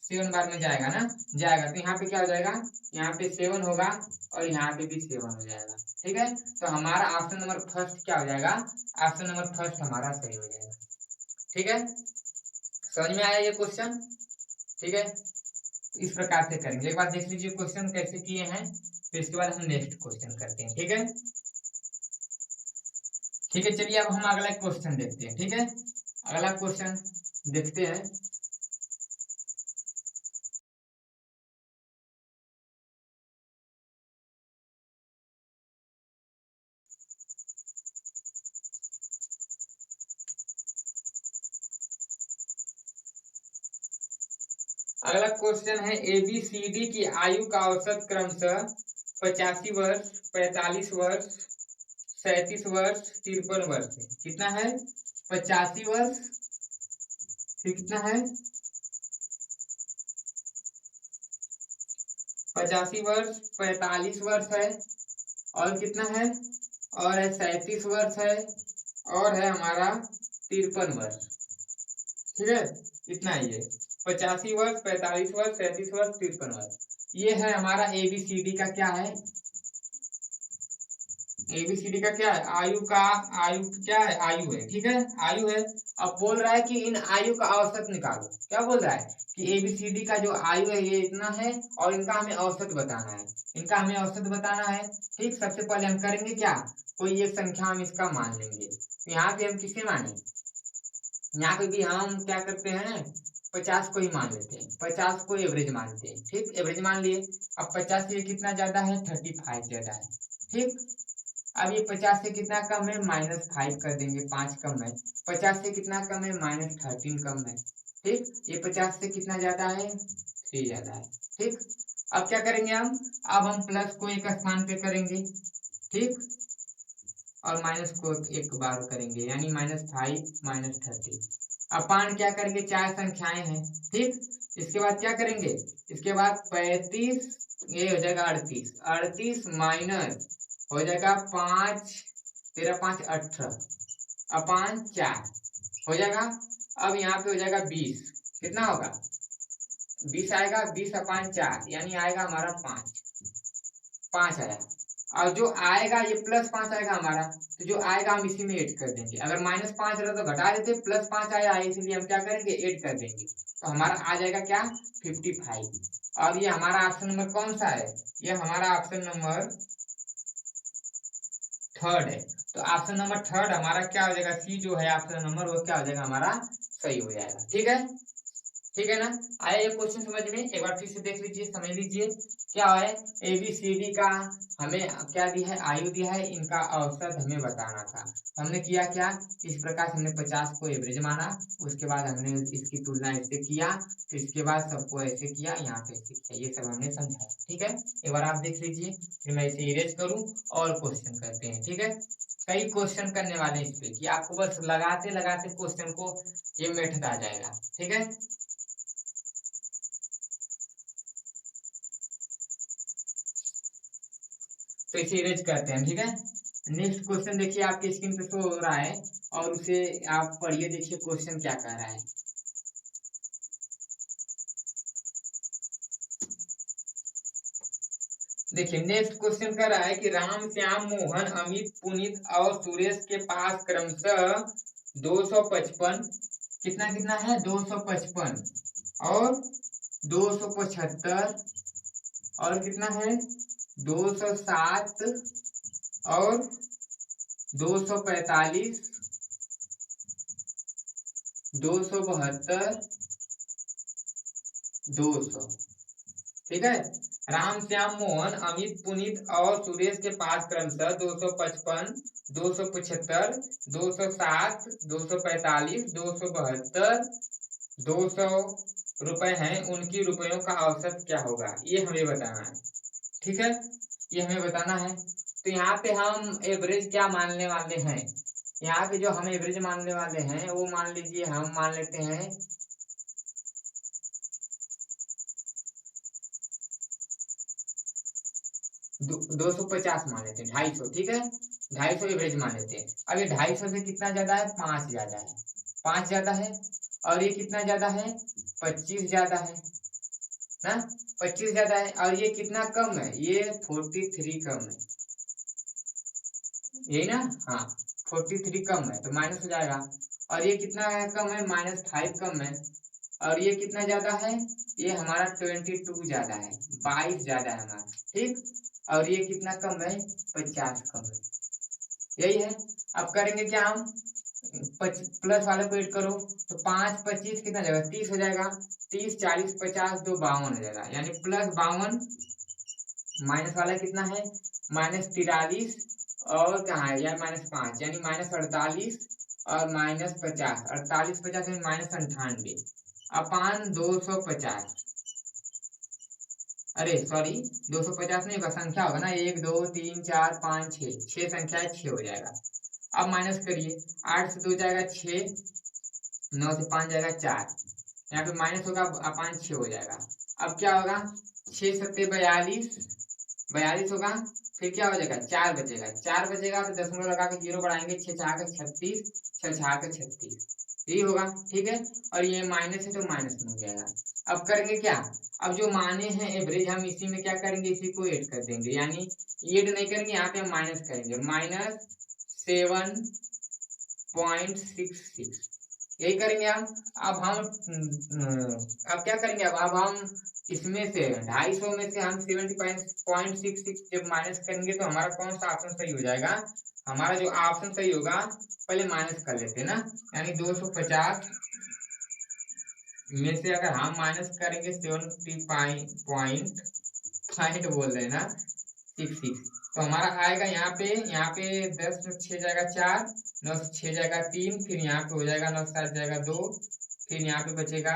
7 बार में जाएगा ना, जाएगा। तो यहाँ पे क्या हो जाएगा, यहाँ पे 7 होगा और यहाँ पे भी 7 हो जाएगा। ठीक है, तो हमारा ऑप्शन नंबर फर्स्ट क्या हो जाएगा, ऑप्शन नंबर फर्स्ट हमारा सही हो जाएगा। ठीक है, समझ में आया ये क्वेश्चन। ठीक है, इस प्रकार से करेंगे। एक बार देख लीजिए क्वेश्चन कैसे किए हैं, फिर इसके बाद हम नेक्स्ट क्वेश्चन करते हैं। ठीक है, ठीक है, चलिए अब हम अगला क्वेश्चन देखते हैं। ठीक है, अगला क्वेश्चन देखते हैं। अगला क्वेश्चन है, ABCD की आयु का औसत क्रमशः 85 वर्ष, 45 वर्ष, 37 वर्ष, 53 वर्ष है। कितना है, 85 वर्ष, फिर कितना है, 85 वर्ष, 45 वर्ष है, और कितना है, और है 37 वर्ष है, और है हमारा 53 वर्ष। ठीक है, इतना ही है, 85 वर्ष, 45 वर्ष, 37 वर्ष, 53 वर्ष। ये है हमारा ABCD का क्या है, ABCD का क्या है, आयु का, आयु क्या है, आयु है। ठीक है, आयु है। अब बोल रहा है कि इन आयु का औसत निकालो। क्या बोल रहा है कि ABCD का जो आयु है ये इतना है और इनका हमें औसत बताना है, इनका हमें औसत बताना है। ठीक, सबसे पहले हम करेंगे क्या, कोई एक संख्या हम इसका मान लेंगे। तो यहाँ पे हम किसे माने, यहाँ पे भी हम क्या करते हैं, 50 को ही मान लेते हैं, 50 को एवरेज मानते हैं। ठीक, एवरेज मान लिए। अब 50 से कितना ज्यादा है, 35 ज्यादा है। ठीक, अब ये 50 से कितना कम है, -5 कर देंगे, 5 कम है। 50 से कितना कम है, -13 कम है। ठीक, ये 50 से कितना ज्यादा है, 3 ज्यादा है। ठीक, अब क्या करेंगे हम, अब हम प्लस को एक स्थान पे करेंगे। ठीक, और माइनस को एक बार करेंगे, यानी -5 -30। अपान क्या करेंगे, 4 संख्याएं हैं। ठीक, इसके बाद क्या करेंगे, इसके बाद 35, ये हो जाएगा 38, 38 माइनस हो जाएगा 5 13 5 18 अपान 4 हो जाएगा। अब यहाँ पे हो जाएगा 20, कितना होगा, 20 आएगा, 20 अपान 4 यानी आएगा हमारा 5 आया। और जो आएगा ये +5 आएगा हमारा, तो जो आएगा हम इसी में ऐड कर देंगे। अगर -5 रहा तो घटा देते, +5 आया है इसलिए हम क्या करेंगे, ऐड कर देंगे। तो हमारा आ जाएगा क्या, 55। और ये हमारा ऑप्शन नंबर कौन सा है, ये हमारा ऑप्शन नंबर थर्ड है। तो ऑप्शन नंबर थर्ड हमारा क्या हो जाएगा, सी जो है ऑप्शन नंबर, वो क्या हो जाएगा हमारा सही हो जाएगा। ठीक है, ठीक है ना, आया ये क्वेश्चन समझ में, एक बार फिर से देख लीजिए, समझ लीजिए क्या है। ABCD का हमें क्या दिया है, आयु दिया है, इनका औसत हमें बताना था। हमने किया क्या, इस प्रकार हमने 50 को एवरेज माना, उसके बाद हमने इसकी तुलना ऐसे किया, फिर इसके बाद सबको ऐसे किया, यहाँ पे ऐसे किया, ये सब हमने समझाया। ठीक है, एक बार आप देख लीजिए, फिर मैं इसे इरेज करूँ और क्वेश्चन करते हैं। ठीक है, कई क्वेश्चन करने वाले इस पे कि आपको बस लगाते लगाते क्वेश्चन को ये मेथड आ जाएगा। ठीक है, तो इसे इरेज करते हैं। ठीक है, नेक्स्ट क्वेश्चन देखिए, आपके स्क्रीन पे शो हो रहा है और उसे आप पढ़िए, देखिए क्वेश्चन क्या कह रहा है। देखिए नेक्स्ट क्वेश्चन कह रहा है कि राम, श्याम, मोहन, अमित, पुनीत और सुरेश के पास क्रमशः 255, कितना कितना है, 255 और 275 और कितना है, 207 और 245, 272, 200। ठीक है, राम श्याम मोहन अमित पुनीत और सुरेश के पास क्रमशः 255, 275, 207, 245, 272, 200 रुपए हैं। उनकी रुपयों का औसत क्या होगा, ये हमें बताना है। ठीक है, ये हमें बताना है। तो यहाँ पे हम एवरेज क्या मानने वाले हैं, यहाँ पे जो हम एवरेज मानने वाले हैं वो मान लीजिए हम मान लेते हैं 250 मान लेते हैं, 250। ठीक है, 250 एवरेज मान लेते हैं। अब ये 250 से कितना ज्यादा है, 5 ज्यादा है, 5 ज्यादा है। और ये कितना ज्यादा है, 25 ज्यादा है ना, 25 ज्यादा है। और ये कितना कम है, ये 43 कम है, यही ना, हाँ 43 कम है तो माइनस हो जाएगा। और ये कितना है, कम है, -5 कम है। और ये कितना ज्यादा है, ये हमारा 22 ज्यादा है, 22 ज्यादा है हमारा। ठीक, और ये कितना कम है, 50 कम है, यही है। अब करेंगे क्या हम, प्लस वाले को ऐड करो तो 5 25 कितना जाएगा, 30 हो जाएगा। 30 40 50 2 52 हो जाएगा, यानी +52। माइनस वाला कितना है, -43। और कहाँ है यार, -5 यानी -48 और -50, 48 50 यानी -98 अपान 250। अरे सॉरी, 250 नहीं होगा, संख्या होगा ना, 1 2 3 4 5 6, 6 संख्या है, 6 हो जाएगा। अब माइनस करिए, 8 से 2 जाएगा 6, 9 से 5 जाएगा 4, यहाँ पे माइनस होगा, अपान 6 हो जाएगा। अब क्या होगा, 6 7 42, 42 होगा। फिर क्या हो जाएगा, 4 बचेगा, 4 बचेगा तो दशमलव लगा के 0 बढ़ाएंगे, 6 4 36, 6 6 36, यही होगा। ठीक है, और ये माइनस है तो माइनस में हो जाएगा। अब करेंगे क्या, अब जो माने हैं एवरेज, हम इसी में क्या करेंगे, इसी को ऐड कर देंगे, यानी ऐड नहीं करेंगे, यहाँ पे हम माइनस करेंगे, -7.66, यही करेंगे हम। अब हम अब क्या करेंगे, अब हम इसमें से 250 में से हम 70.66 जब माइनस करेंगे तो हमारा कौन सा ऑप्शन सही हो जाएगा, हमारा जो ऑप्शन सही होगा, पहले माइनस कर लेते हैं ना, यानी 250 में से अगर हम माइनस करेंगे 70 बोल रहे हैं ना 66, तो हमारा आएगा यहाँ पे 10 में 6 जाएगा 4, 9 से 6 जाएगा 3, फिर यहाँ पे हो जाएगा 9 7 जाएगा 2, फिर यहाँ पे बचेगा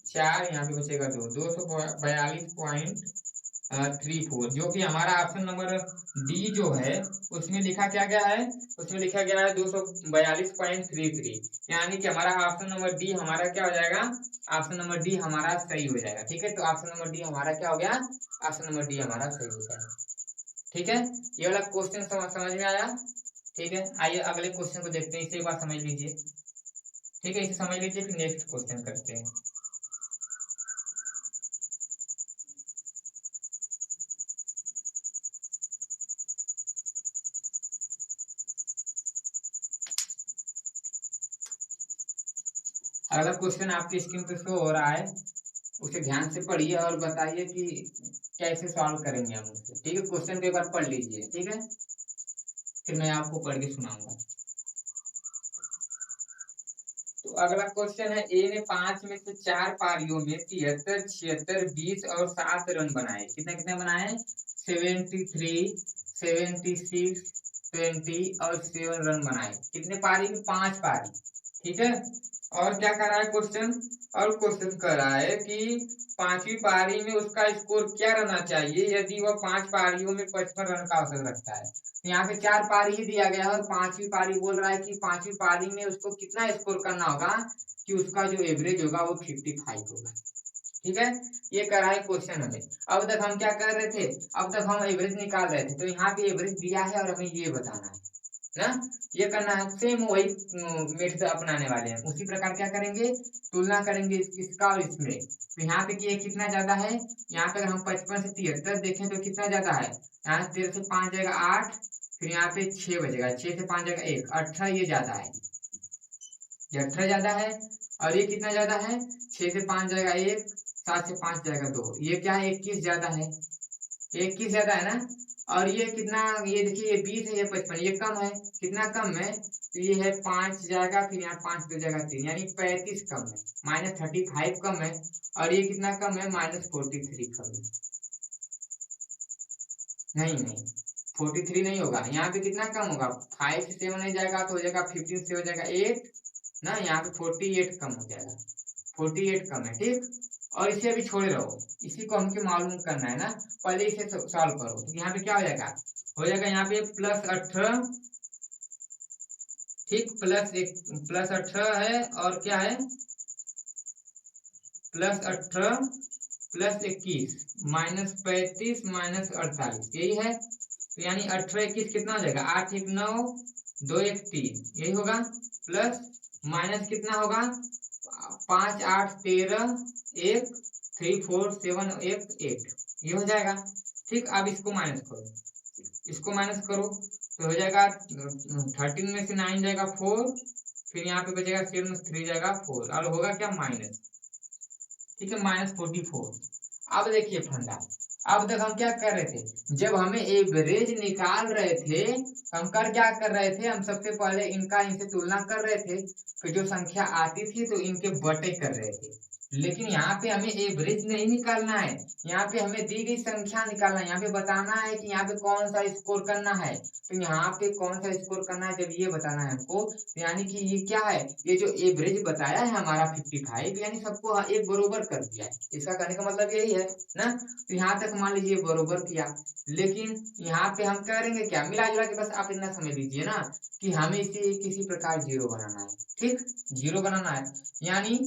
4, यहाँ पे बचेगा 2, 242.34, जो कि हमारा ऑप्शन नंबर डी जो है उसमें लिखा क्या गया है, उसमें लिखा गया है 242.33, यानी कि हमारा ऑप्शन नंबर डी हमारा क्या हो जाएगा, ऑप्शन नंबर डी हमारा सही हो जाएगा। ठीक है, तो ऑप्शन नंबर डी हमारा क्या हो गया, ऑप्शन नंबर डी हमारा सही हो जाएगा। ठीक है, ये वाला क्वेश्चन समझ में आया। ठीक है, आइए अगले क्वेश्चन को देखते हैं, इसे एक बार समझ लीजिए। ठीक है, इसे समझ लीजिए, फिर नेक्स्ट क्वेश्चन करते हैं। अगला क्वेश्चन आपकी स्क्रीन पे शो हो रहा है, उसे ध्यान से पढ़िए और बताइए कि कैसे सॉल्व करेंगे हम उसे। ठीक है, क्वेश्चन को एक बार पढ़ लीजिए, ठीक है, फिर मैं आपको पढ़ के सुनाऊंगा। तो अगला क्वेश्चन है, ए ने 5 में से 4 पारियों में 73, 76, 20 और 7 रन बनाए। कितना कितना बनाए, 73, 76, 20 और 7 रन बनाए। कितने पारी में, 5 पारी। ठीक है, और क्या कर रहा है क्वेश्चन, और क्वेश्चन कर रहा है कि 5वीं पारी में उसका स्कोर क्या रहना चाहिए यदि वह 5 पारियों में 55 रन का औसत रखता है। यहाँ पे 4 पारी ही दिया गया है और 5वीं पारी बोल रहा है कि 5वीं पारी में उसको कितना स्कोर करना होगा कि उसका जो एवरेज होगा वो 55 होगा। ठीक है, ये कर रहा है क्वेश्चन हमें। अब तक हम क्या कर रहे थे, अब तक हम एवरेज निकाल रहे थे, तो यहाँ पे एवरेज दिया है और हमें ये बताना है ना, ये करना है। सेम वही मेथड अपनाने वाले हैं, उसी प्रकार क्या करेंगे, तुलना करेंगे इसका और इसमें। तो यहाँ पे ये कितना ज्यादा है, यहाँ पे अगर हम 55 से 73 देखें तो कितना ज्यादा है, यहाँ 13 से 5 जाएगा 8, फिर यहाँ पे 6 बजेगा, 6 से 5 जाएगा 1, 18, ये ज्यादा है, ये 18 ज्यादा है। और ये कितना ज्यादा है, 6 से 5 जाएगा 1, 7 से 5 जाएगा 2, ये क्या है, 21 ज्यादा है, 21 ज्यादा है ना। और ये कितना, ये देखिए ये 20 है, ये 55, ये कम है, कितना कम है, तो ये है 5 जाएगा, फिर यहाँ 5 2 जाएगा 3, यानी 35 कम है, -35 कम है। और ये कितना कम है, -43 कम है। नहीं नहीं 43 नहीं होगा, यहाँ पे कितना कम होगा, 5 से 7 नहीं जाएगा तो हो जाएगा 15 से हो जाएगा 8 ना, यहाँ पे 48 कम हो जाएगा, 48 कम है ठीक। और इसे अभी छोड़े रहो, इसी को हमको मालूम करना है ना, पहले इसे सॉल्व करो। तो यहाँ पे क्या हो जाएगा यहाँ पे +18 ठीक, +18 है और क्या है +18 +21 -35 -48 यही है। तो यानी 18 21 कितना हो जाएगा 8 1 9 2 1 3 यही होगा, प्लस माइनस कितना होगा 5 8 13 1 3 4 7 1 8 ये हो जाएगा ठीक। अब इसको माइनस करो, इसको माइनस करो तो हो जाएगा 13 में से 9 जाएगा 4, फिर यहाँ पे बचेगा 7 में 3 जाएगा 4 और होगा क्या माइनस, ठीक है -44। अब देखिए फंडा, अब तक हम क्या कर रहे थे, जब हमें एवरेज निकाल रहे थे हम क्या कर रहे थे, हम सबसे पहले इनका इनसे तुलना कर रहे थे, फिर जो संख्या आती थी तो इनके बटे कर रहे थे। लेकिन यहाँ पे हमें एवरेज नहीं निकालना है, यहाँ पे हमें दी गई संख्या निकालना है, यहाँ पे बताना है कि यहाँ पे कौन सा स्कोर करना है। तो यहाँ पे कौन सा स्कोर करना है जब ये बताना है हमको, तो यानी कि ये क्या है, ये जो एवरेज बताया है हमारा 55 यानी सबको एक बरोबर कर दिया है, इसका कहने का मतलब यही है ना। तो यहाँ तक मान लीजिए बरोबर किया, लेकिन यहाँ पे हम करेंगे क्या, मिला जुला के बस आप इतना समझ लीजिए ना कि हमें इसे किसी प्रकार जीरो बनाना है, ठीक जीरो बनाना है। यानी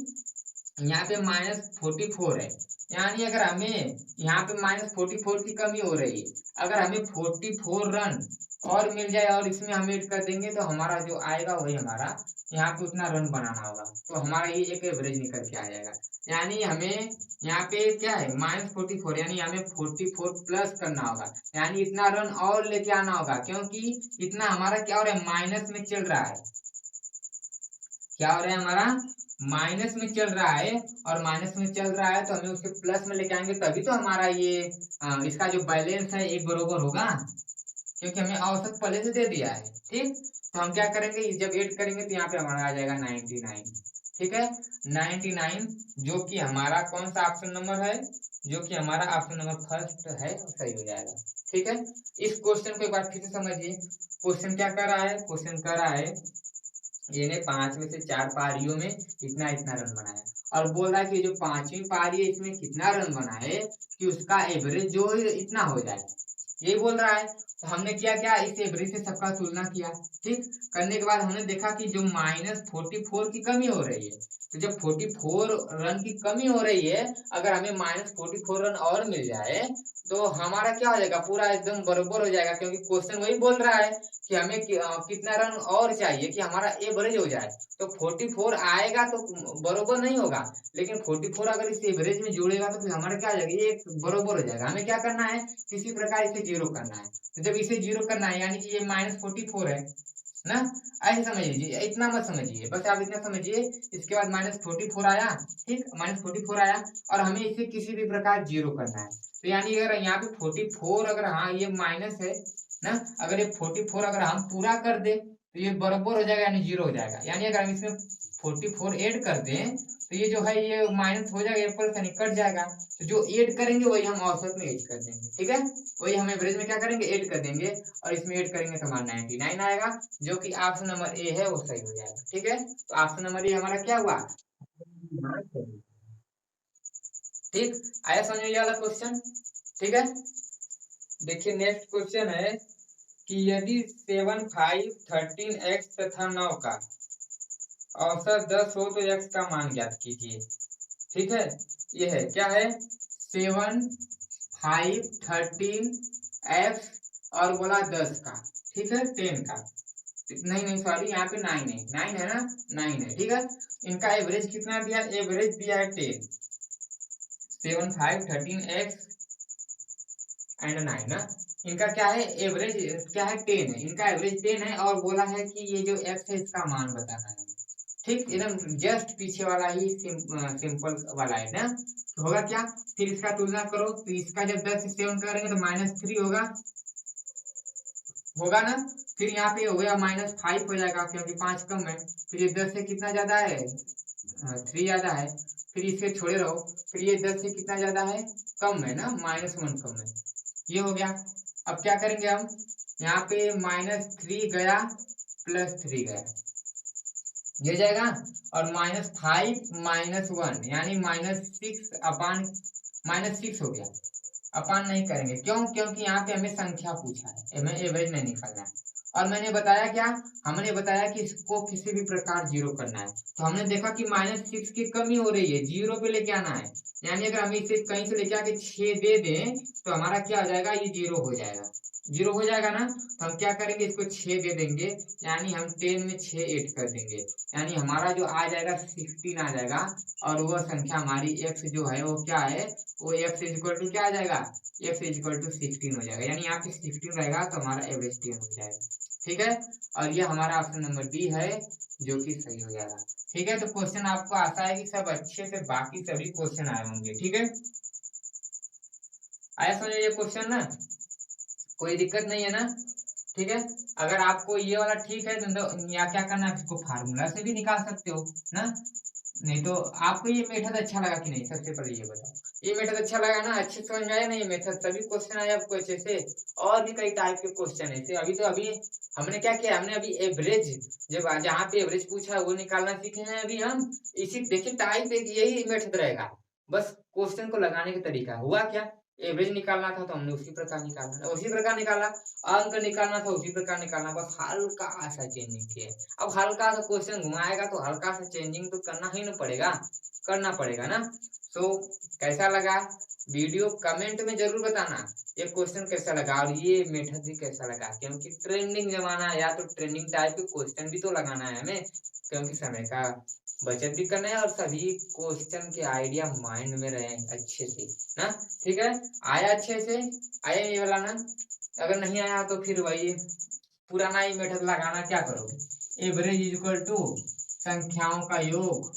यहाँ पे -44 है, यानी अगर हमें यहाँ पे -44 की कमी हो रही है, अगर हमें 44 रन और मिल जाए और इसमें हम ऐड कर देंगे तो हमारा जो आएगा वही हमारा यहाँ पे उतना रन बनाना होगा, तो हमारा ये एक एवरेज निकल के आ जाएगा। यानी हमें यहाँ पे क्या है -44 यानी हमें 44 प्लस करना होगा, यानी इतना रन और लेके आना होगा, क्योंकि इतना हमारा क्या हो रहा है माइनस में चल रहा है, क्या हो रहा है हमारा माइनस में चल रहा है, और माइनस में चल रहा है तो हमें उसके प्लस में लेके आएंगे तभी तो हमारा ये इसका जो बैलेंस है एक बरोबर होगा, क्योंकि हमें औसत पहले से दे दिया है ठीक। तो हम क्या करेंगे जब ऐड करेंगे तो यहाँ पे हमारा आ जाएगा 99 ठीक है 99, जो कि हमारा कौन सा ऑप्शन नंबर है, जो कि हमारा ऑप्शन नंबर फर्स्ट है, सही हो जाएगा ठीक है। इस क्वेश्चन को एक बार फिर से समझिए, क्वेश्चन क्या कर रहा है, क्वेश्चन कर रहा है ये 5 में से 4 पारियों में इतना इतना रन बनाया, और बोल रहा है कि जो 5वीं पारी है इसमें कितना रन बना है कि उसका एवरेज जो इतना हो जाए, यही बोल रहा है। तो हमने क्या क्या इस एवरेज से सबका तुलना किया, ठीक करने के बाद हमने देखा कि जो -44 की कमी हो रही है, तो जब 44 रन की कमी हो रही है, अगर हमें -44 रन और मिल जाए तो हमारा क्या हो जाएगा पूरा एकदम बराबर हो जाएगा, क्योंकि क्वेश्चन वही बोल रहा है कि हमें कितना रन और चाहिए कि हमारा एवरेज हो जाए। तो 44 आएगा तो बरोबर नहीं होगा, लेकिन 44 अगर इस एवरेज में जोड़ेगा तो फिर हमारा क्या हो जाएगा ये बरोबर हो जाएगा। हमें क्या करना है किसी प्रकार इसे जीरो करना है, तो जब इसे जीरो करना है यानी कि ये -44 है ना, ऐसे समझ लीजिए, इतना मत समझिए, बस आप इतना समझिए। इसके बाद -44 आया, ठीक -44 आया और हमें इसे किसी भी प्रकार जीरो करना है, तो यानी अगर यहाँ पे 44 अगर हाँ ये माइनस है ना, अगर ये 44 अगर हम पूरा कर दे तो ये बराबर हो जाएगा यानी जीरो हो जाएगा। यानी अगर हम इसमें 44 ऐड कर दें तो ये जो है ये माइनस हो जाएगा, एप्पल से निकट जाएगा, तो जो ऐड करेंगे वही हम औसत में ऐड कर देंगे, ठीक है वही हम एवरेज में क्या करेंगे ऐड कर देंगे, और इसमें ऐड करेंगे तो हमारा 99 आएगा, जो कि ऑप्शन नंबर ए है वो सही हो जाएगा, ठीक है। तो ऑप्शन नंबर ए हमारा क्या हुआ, ठीक आया समझ में वाला क्वेश्चन, ठीक है। देखिए नेक्स्ट क्वेश्चन है कि यदि 7 5 13 x तथा 9 का औसत 10 हो तो x का मान ज्ञात कीजिए, ठीक है। ये है क्या है 7 5 13 x और बोला 10 का, ठीक है 10 का, नहीं सॉरी यहाँ पे 9 है, 9 है ना 9 है, ठीक है। इनका एवरेज कितना दिया, एवरेज दिया है 10, 7 5 13 x एंड 9 ना, इनका क्या है एवरेज क्या है 10 है, इनका एवरेज 10 है और बोला है कि ये जो x है इसका मान बताना है, ठीक एकदम जस्ट पीछे वाला ही सिंपल वाला है ना। तो होगा क्या, फिर इसका तुलना करो, तो इसका जब 10 से 7 करेंगे तो -3 होगा ना, फिर यहाँ पे हो गया -5 हो जाएगा क्योंकि 5 कम है, फिर ये 10 से कितना ज्यादा है 3 ज्यादा है, फिर इसे छोड़े रहो, फिर ये 10 से कितना ज्यादा है कम है ना -1 कम है, ये हो गया। अब क्या करेंगे हम, यहाँ पे -3 गया +3 गया, ये जाएगा, और -5 -1 यानी -6 अपान -6 हो गया। अपान नहीं करेंगे, क्यों? क्योंकि यहाँ पे हमें संख्या पूछा है, हमें एवरेज नहीं निकालना है। और मैंने बताया क्या, हमने बताया कि इसको किसी भी प्रकार जीरो करना है। तो हमने देखा कि -6 की कमी हो रही है, जीरो पे लेके आना है। यानी अगर हम इसे कहीं से लेके आके 6 दे दें तो हमारा क्या हो जाएगा, ये जीरो हो जाएगा। जीरो हो जाएगा ना, तो हम क्या करेंगे, इसको 6 दे देंगे, यानी हम 10 में 6 ऐड कर देंगे, यानी हमारा जो आ जाएगा 16 आ जाएगा। और वह संख्या हमारी x जो है वो क्या है, वो x इक्वल टू क्या आ जाएगा, x इक्वल टू 16 हो जाएगा। यानी यहाँ पे 16 रहेगा तो हमारा एवरेज 10 हो जाएगा। ठीक है, और ये हमारा ऑप्शन नंबर डी है जो कि सही हो जाएगा। ठीक है, तो क्वेश्चन आपको आता है कि सब अच्छे से बाकी सभी क्वेश्चन आए होंगे। ठीक है, आया समझ ये क्वेश्चन ना, कोई दिक्कत नहीं है ना। ठीक है, अगर आपको ये वाला ठीक है तो या क्या करना है, इसको फार्मूला से भी निकाल सकते हो ना। नहीं तो आपको ये मेथड अच्छा लगा कि नहीं, सबसे पहले ये बताओ, ये मेथड अच्छा लगा ना, अच्छे समझ में आया ना ये मेथड, सभी क्वेश्चन आए आपको अच्छे से। और भी कई टाइप के क्वेश्चन है, अभी हमने क्या किया, हमने अभी एवरेज, जब जहाँ पे एवरेज पूछा है वो निकालना सीखे हैं अभी हम। इसी देखिए टाइप यही मेथड रहेगा, बस क्वेश्चन को लगाने का तरीका हुआ क्या, एवरेज निकालना था तो हमने उसी प्रकार निकाला, अंक निकालना था उसी प्रकार निकालना, बस हल्का सा चेंजिंग किया। अब हल्का सा क्वेश्चन घुमाएगा तो हल्का सा चेंजिंग तो करना ही करना पड़ेगा ना। तो कैसा लगा वीडियो, कमेंट में जरूर बताना ये क्वेश्चन कैसा लगा और ये मेथड भी कैसा लगा, क्योंकि ट्रेंडिंग जमाना है, या तो ट्रेंडिंग टाइप के क्वेश्चन भी तो लगाना है हमें, क्योंकि समय का बचत भी करना है और सभी क्वेश्चन के आइडिया माइंड में रहे अच्छे से ना। ठीक है, आया अच्छे से, आया ये वाला ना। अगर नहीं आया तो फिर वही पुराना ही मेथड लगाना, क्या करोगे, एवरेज इक्वल टू संख्याओं का योग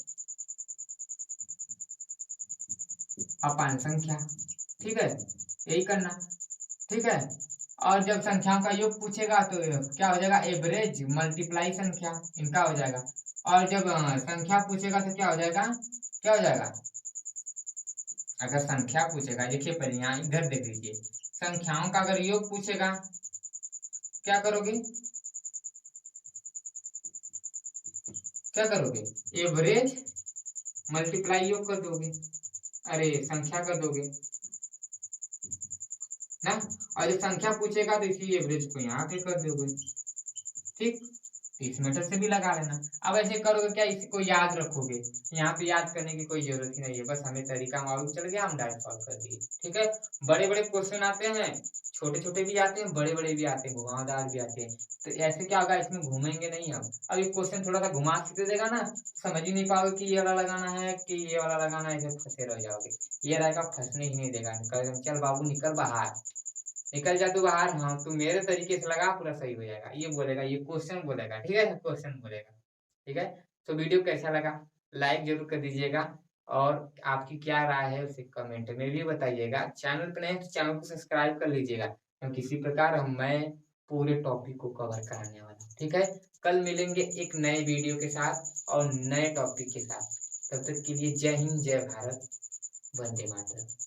अपान संख्या। ठीक है, यही करना। ठीक है, और जब संख्याओं का योग पूछेगा तो क्या हो जाएगा, एवरेज मल्टीप्लाई संख्या, इनका हो जाएगा। और जब संख्या पूछेगा तो क्या हो जाएगा, अगर संख्या पूछेगा, देखिए पहले यहाँ इधर देख लीजिए, संख्याओं का अगर योग पूछेगा क्या करोगे, एवरेज मल्टीप्लाई योग कर दोगे, अरे संख्या कर दोगे ना। और जब संख्या पूछेगा तो इसी एवरेज को यहाँ पे कर दोगे। ठीक, इस मेथड से भी लगा लेना। अब ऐसे करोगे क्या, इसको याद रखोगे, यहाँ पे याद करने की कोई जरूरत ही नहीं है, बस हमें तरीका मालूम चल गया, हम डायरेक्ट सॉल्व कर दिए। ठीक है, बड़े बड़े क्वेश्चन आते हैं, छोटे छोटे भी आते हैं, बड़े बड़े भी आते हैं, घुमावदार भी आते हैं, तो ऐसे क्या होगा, इसमें घूमेंगे नहीं हम। अब ये क्वेश्चन थोड़ा सा घुमा के दे देगा ना, समझ ही नहीं पाओगे कि ये वाला लगाना है कि ये वाला लगाना है, ऐसे फंसे रह जाओगे। ये रहेगा फंसने ही नहीं देगा, चल बाबू निकल बाहर, निकल जा तू बाहर, हाँ तू मेरे तरीके से लगा पूरा सही हो जाएगा, ये बोलेगा, ये क्वेश्चन बोलेगा। ठीक है, क्वेश्चन बोलेगा। ठीक है, तो वीडियो कैसा लगा लाइक जरूर कर दीजिएगा, और आपकी क्या राय है उसे कमेंट में भी बताइएगा। चैनल पर नए तो चैनल को सब्सक्राइब कर लीजिएगा, क्योंकि इसी प्रकार मैं पूरे टॉपिक को कवर कराने वाला। ठीक है, कल मिलेंगे एक नए वीडियो के साथ और नए टॉपिक के साथ, तब तक के लिए जय हिंद, जय भारत, वंदे मातरम।